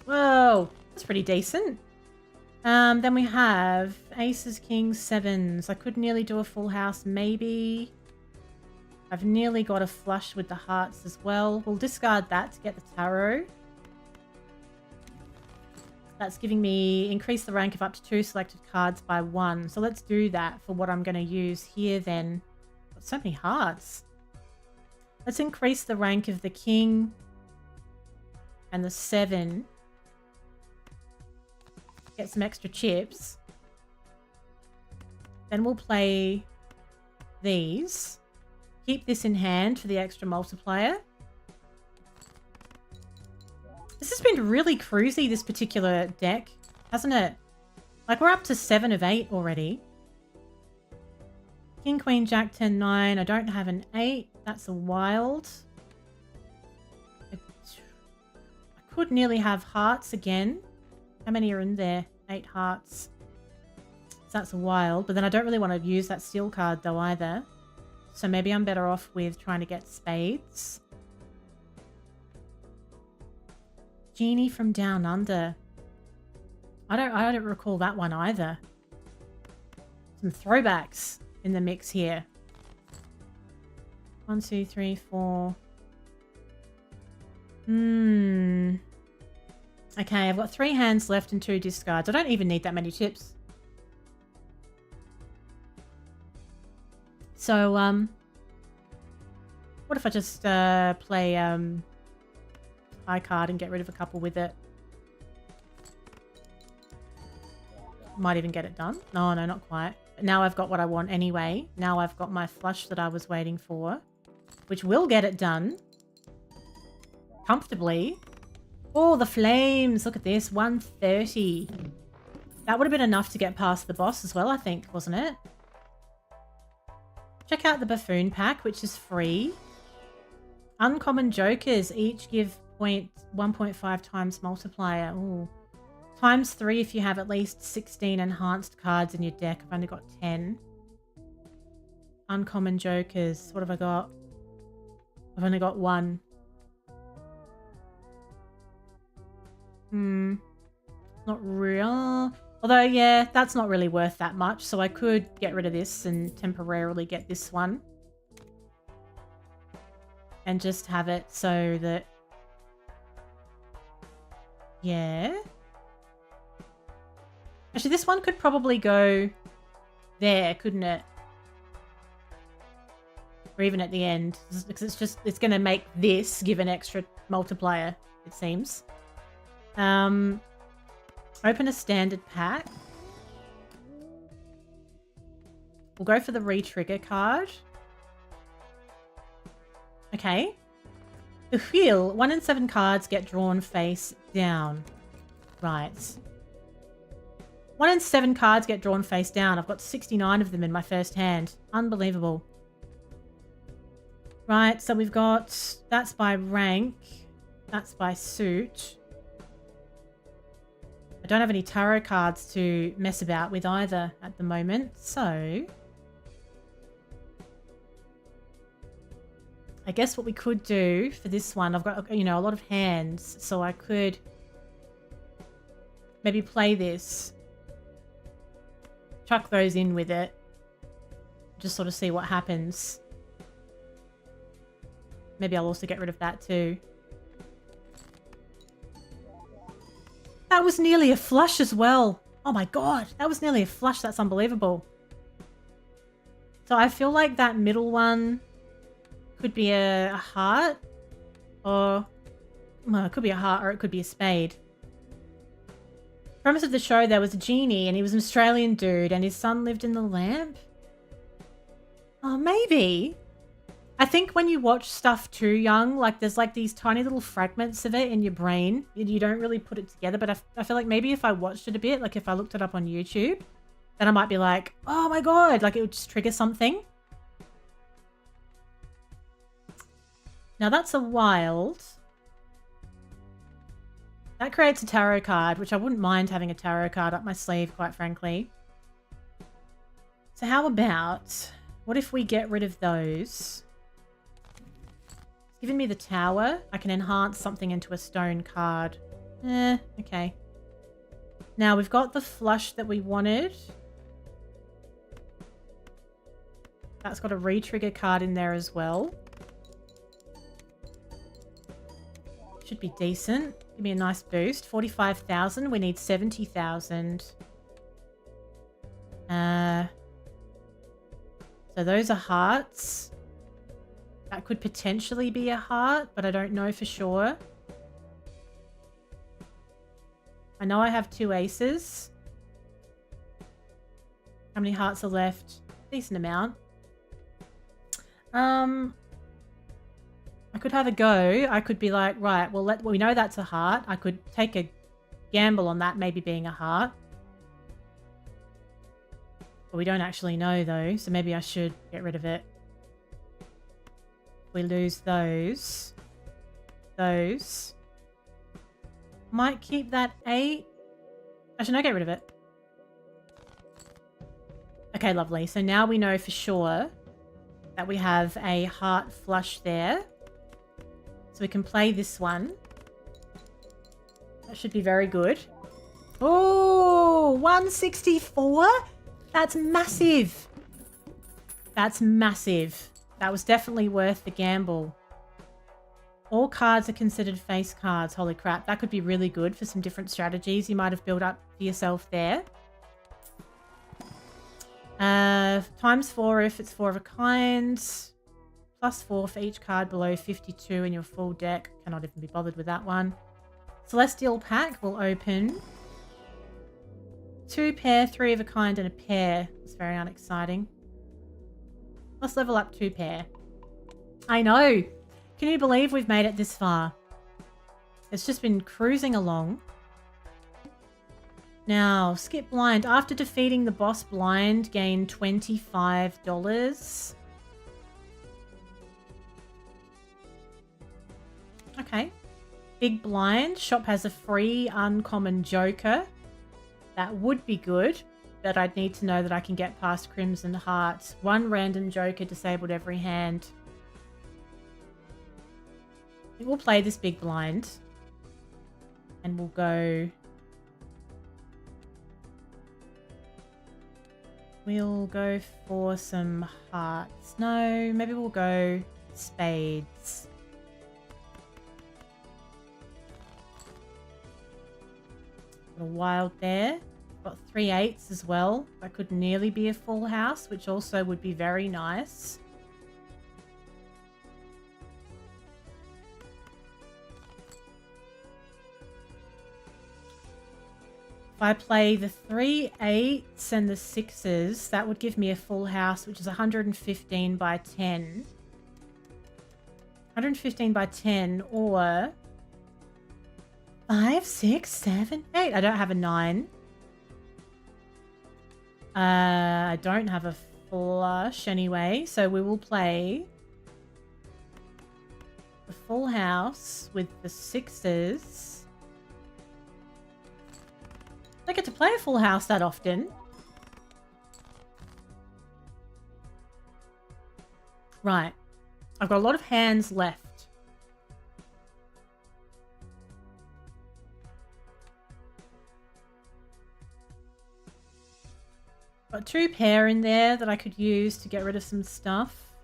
Whoa, that's pretty decent. Then we have aces, kings, 7s. I could nearly do a full house, maybe. I've nearly got a flush with the hearts as well. We'll discard that to get the tarot. That's giving me increase the rank of up to 2 selected cards by 1. So let's do that for what I'm going to use here then. Got so many hearts. Let's increase the rank of the king and the 7. Get some extra chips. Then we'll play these. Keep this in hand for the extra multiplier. This has been really cruisy, this particular deck, hasn't it? Like, we're up to 7 of 8 already. King, queen, jack, 10, 9. I don't have an 8. That's a wild. I could nearly have hearts again. How many are in there? 8 hearts. So that's a wild. But then I don't really want to use that steel card, though, either. So maybe I'm better off with trying to get spades. Genie from Down Under. I don't recall that one either. Some throwbacks in the mix here. 1, 2, 3, 4. Okay, I've got 3 hands left and 2 discards. I don't even need that many chips. So, what if I just play high card and get rid of a couple with it? Might even get it done. No, not quite. But now I've got what I want anyway. Now I've got my flush that I was waiting for, which will get it done comfortably. Oh, the flames. Look at this. 130. That would have been enough to get past the boss as well, I think, wasn't it? Check out the buffoon pack, which is free. Uncommon jokers each give 1.5 times multiplier. Ooh. Times 3 if you have at least 16 enhanced cards in your deck. I've only got 10. Uncommon jokers. What have I got? I've only got 1. Not real. Although, yeah, that's not really worth that much. So I could get rid of this and temporarily get this one. and just have it so that... Yeah. Actually, this one could probably go there, couldn't it? Or even at the end. Because it's going to make this give an extra multiplier, it seems. Open a standard pack. We'll go for the re-trigger card. Okay. The wheel. 1 in 7 cards get drawn face down. Right. 1 in 7 cards get drawn face down. I've got 69 of them in my first hand. Unbelievable. Right, so we've got... That's by rank. That's by suit. I don't have any tarot cards to mess about with either at the moment, so... I guess what we could do for this one, I've got, you know, a lot of hands, so I could maybe play this. Chuck those in with it. Just sort of see what happens. Maybe I'll also get rid of that too. That was nearly a flush as well. Oh my god, that was nearly a flush. That's unbelievable. So I feel like that middle one could be a heart, or well, it could be a heart, or it could be a spade. Premise of the show, there was a genie and he was an Australian dude and his son lived in the lamp. Oh, maybe. I think when you watch stuff too young, like there's like these tiny little fragments of it in your brain. You don't really put it together, but I feel like maybe if I watched it a bit, like if I looked it up on YouTube, then I might be like, oh my god, like it would just trigger something. Now that's a wild. That creates a tarot card, which I wouldn't mind having a tarot card up my sleeve, quite frankly. So how about, what if we get rid of those? It's given me the tower. I can enhance something into a stone card. Okay. Now we've got the flush that we wanted. That's got a re-trigger card in there as well. Should be decent. Give me a nice boost. 45,000. We need 70,000. So those are hearts. That could potentially be a heart, but I don't know for sure. I know I have 2 aces. How many hearts are left? Decent amount. I could have a go. I could be like, right, well, we know that's a heart. I could take a gamble on that maybe being a heart. But we don't actually know, though, so maybe I should get rid of it. If we lose those. Might keep that 8. Actually, no, get rid of it. Okay, lovely. So now we know for sure that we have a heart flush there. So we can play this one. That should be very good. Oh, 164? That's massive. That's massive. That was definitely worth the gamble. All cards are considered face cards. Holy crap. That could be really good for some different strategies you might have built up for yourself there. Times 4 if it's 4 of a kind. +4 for each card below 52 in your full deck. Cannot even be bothered with that one. Celestial pack will open. 2 pair, 3 of a kind, and a pair. It's very unexciting. Let's level up 2 pair. I know. Can you believe we've made it this far? It's just been cruising along. Now, skip blind. After defeating the boss blind, gain $25. Okay. Big blind. Shop has a free uncommon joker. That would be good, but I'd need to know that I can get past Crimson Hearts. 1 random joker disabled every hand. I think we'll play this big blind. And we'll go... We'll go for some hearts. No, maybe we'll go spades. a wild there. Got 3 8s as well. That could nearly be a full house, which also would be very nice. If I play the 3 8s and the 6s, that would give me a full house, which is 115 by 10. 115 by 10, or 5, 6, 7, 8. I don't have a 9. I don't have a flush anyway, so we will play the full house with the 6s. I don't get to play a full house that often. Right. I've got a lot of hands left. Got 2 pair in there that I could use to get rid of some stuff.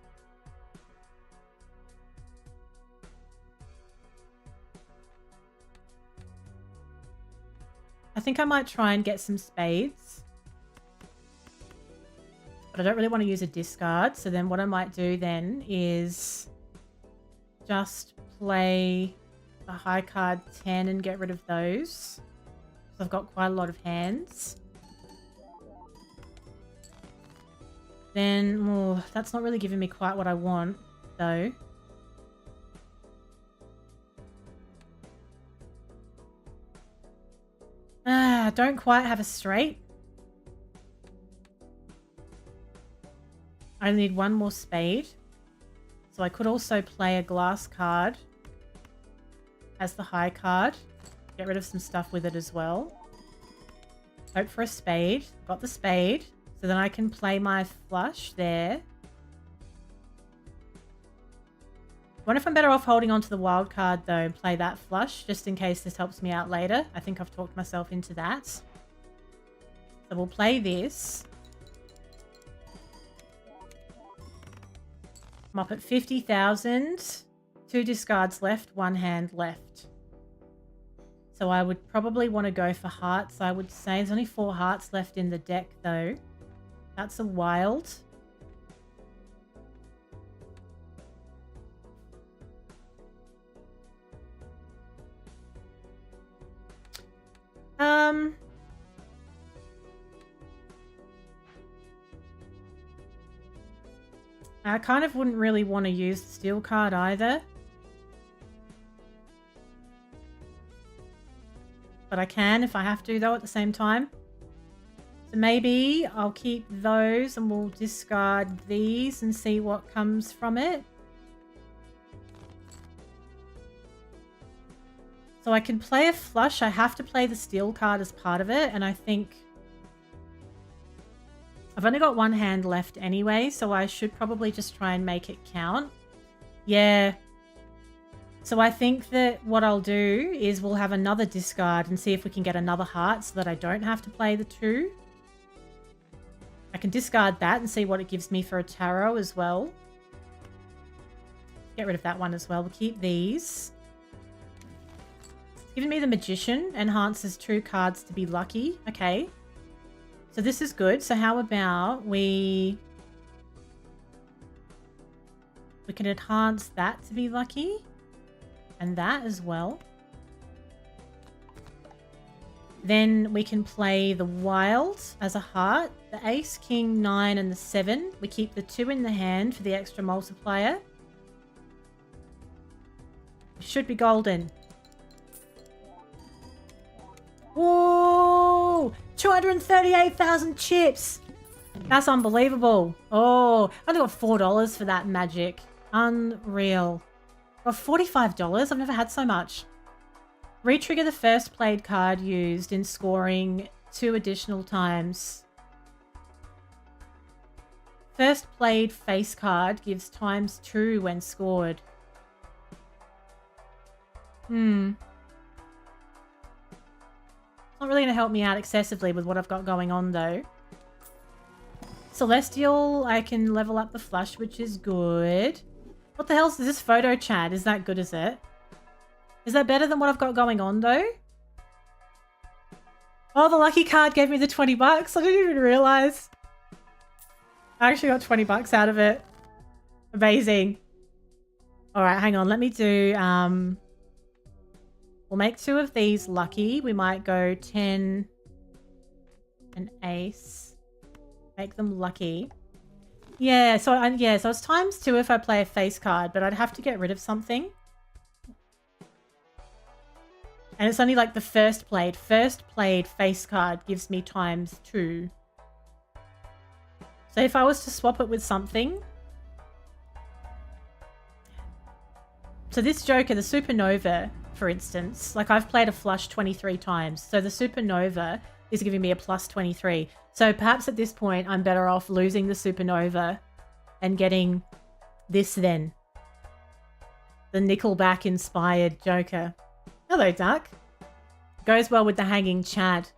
I think I might try and get some spades. But I don't really want to use a discard. So then what I might do then is just play a high card 10 and get rid of those. So I've got quite a lot of hands. Then, oh, that's not really giving me quite what I want, though. I don't quite have a straight. I need one more spade. So I could also play a glass card as the high card. Get rid of some stuff with it as well. Hope for a spade. Got the spade. So then I can play my flush there. I wonder if I'm better off holding on to the wild card though and play that flush just in case this helps me out later. I think I've talked myself into that. So we'll play this. I'm up at 50,000. 2 discards left, 1 hand left. So I would probably want to go for hearts, I would say. There's only 4 hearts left in the deck though. That's a wild. I kind of wouldn't really want to use the steel card either. But I can if I have to though at the same time. So maybe I'll keep those and we'll discard these and see what comes from it. So I can play a flush. I have to play the steel card as part of it. And I think I've only got 1 hand left anyway. So I should probably just try and make it count. Yeah. So I think that what I'll do is we'll have another discard and see if we can get another heart so that I don't have to play the 2. I can discard that and see what it gives me for a tarot as well. Get rid of that one as well. We'll keep these. It's giving me the Magician. Enhances 2 cards to be lucky. Okay. So this is good. So how about we can enhance that to be lucky. And that as well. Then we can play the wild as a heart. The ace, king, 9 and the 7. We keep the 2 in the hand for the extra multiplier. It should be golden. Whoa! 238,000 chips! That's unbelievable. Oh, I only got $4 for that magic. Unreal. Got $45. I've never had so much. Retrigger the first played card used in scoring 2 additional times. First played face card gives ×2 when scored. It's not really going to help me out excessively with what I've got going on though. Celestial, I can level up the flush, which is good. What the hell is this photo chat? Is that good, is it? Is that better than what I've got going on though? Oh, the lucky card gave me the 20 bucks. I didn't even realize. I actually got 20 bucks out of it. Amazing. All right, hang on. Let me do... We'll make 2 of these lucky. We might go 10 and ace. Make them lucky. Yeah, so it's times 2 if I play a face card, but I'd have to get rid of something. And it's only like the first played face card gives me times 2. So if I was to swap it with something... So this Joker, the Supernova, for instance, like I've played a flush 23 times. So the Supernova is giving me a plus 23. So perhaps at this point, I'm better off losing the Supernova and getting this then. The Nickelback inspired Joker. Hello, Duck. Goes well with the Hanging Chad.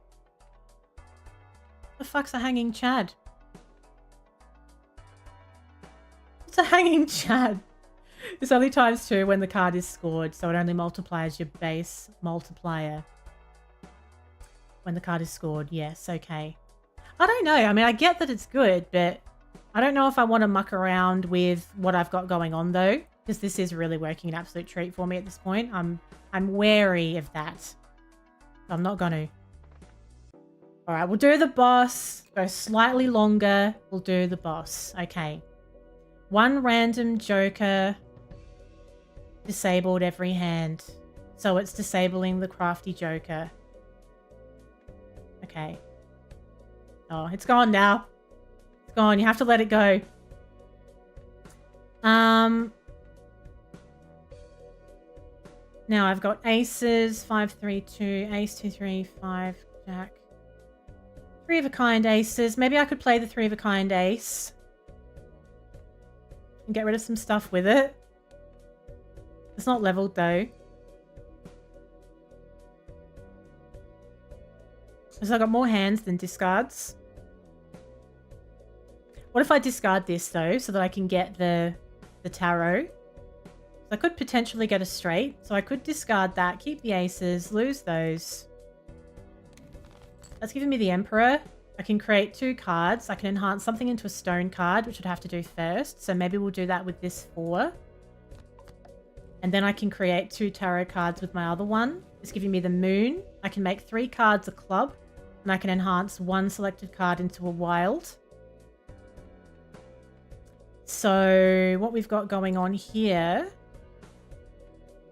The fuck's a Hanging Chad? It's a Hanging Chad. It's only times 2 when the card is scored, so it only multiplies your base multiplier. When the card is scored, yes, okay. I don't know. I mean, I get that it's good, but I don't know if I want to muck around with what I've got going on, though, because this is really working an absolute treat for me at this point. I'm wary of that. I'm not going to. All right, we'll do the boss. Go slightly longer. We'll do the boss. Okay. 1 random Joker disabled every hand. So it's disabling the crafty Joker. Okay. Oh, it's gone now. It's gone. You have to let it go. Now I've got aces, 5, 3, 2, ace, 2, 3, 5, jack. 3 of a kind aces. Maybe I could play the 3 of a kind ace. And get rid of some stuff with it. It's not leveled though. So I've got more hands than discards. What if I discard this though, so that I can get the tarot? So I could potentially get a straight. So I could discard that, keep the aces, lose those. That's giving me the Emperor. I can create 2 cards. I can enhance something into a stone card, which I'd have to do first. So maybe we'll do that with this 4. And then I can create 2 tarot cards with my other one. It's giving me the Moon. I can make 3 cards a club. And I can enhance 1 selected card into a wild. So what we've got going on here...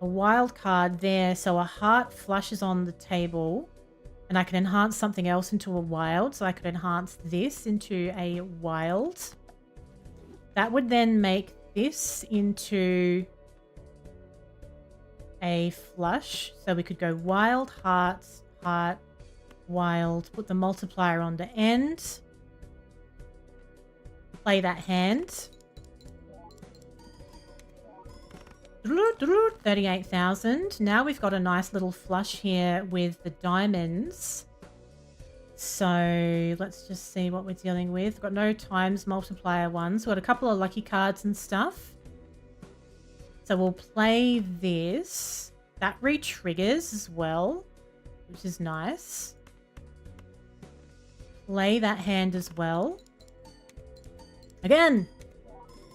A wild card there. So a heart flush is on the table. And I can enhance something else into a wild. So I could enhance this into a wild. That would then make this into a flush. So we could go wild, heart, heart, wild. Put the multiplier on the end. Play that hand. 38,000. Now we've got a nice little flush here with the diamonds. So let's just see what we're dealing with. We've got no times multiplier ones. We've got a couple of lucky cards and stuff. So we'll play this. That re-triggers as well, which is nice. Play that hand as well. Again.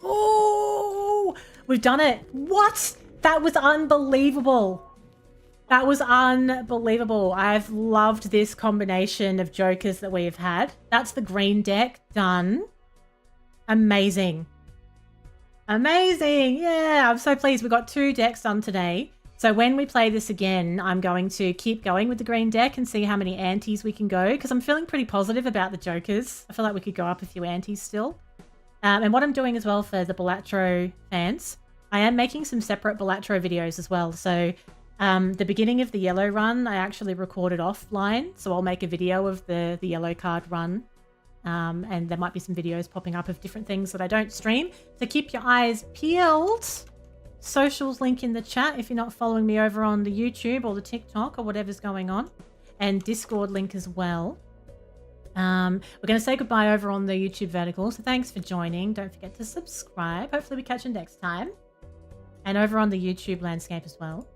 Oh! We've done it. What? That was unbelievable. That was unbelievable. I've loved this combination of Jokers that we've had. That's the green deck done. Amazing. Amazing. Yeah, I'm so pleased. We got 2 decks done today. So when we play this again, I'm going to keep going with the green deck and see how many antes we can go, because I'm feeling pretty positive about the Jokers. I feel like we could go up a few antes still. And what I'm doing as well for the Balatro fans, I am making some separate Balatro videos as well. So the beginning of the yellow run, I actually recorded offline. So I'll make a video of the yellow card run. And there might be some videos popping up of different things that I don't stream. So keep your eyes peeled. Socials link in the chat if you're not following me over on the YouTube or the TikTok or whatever's going on. And Discord link as well. We're going to say goodbye over on the YouTube vertical. So thanks for joining. Don't forget to subscribe. Hopefully we catch you next time. And over on the YouTube landscape as well.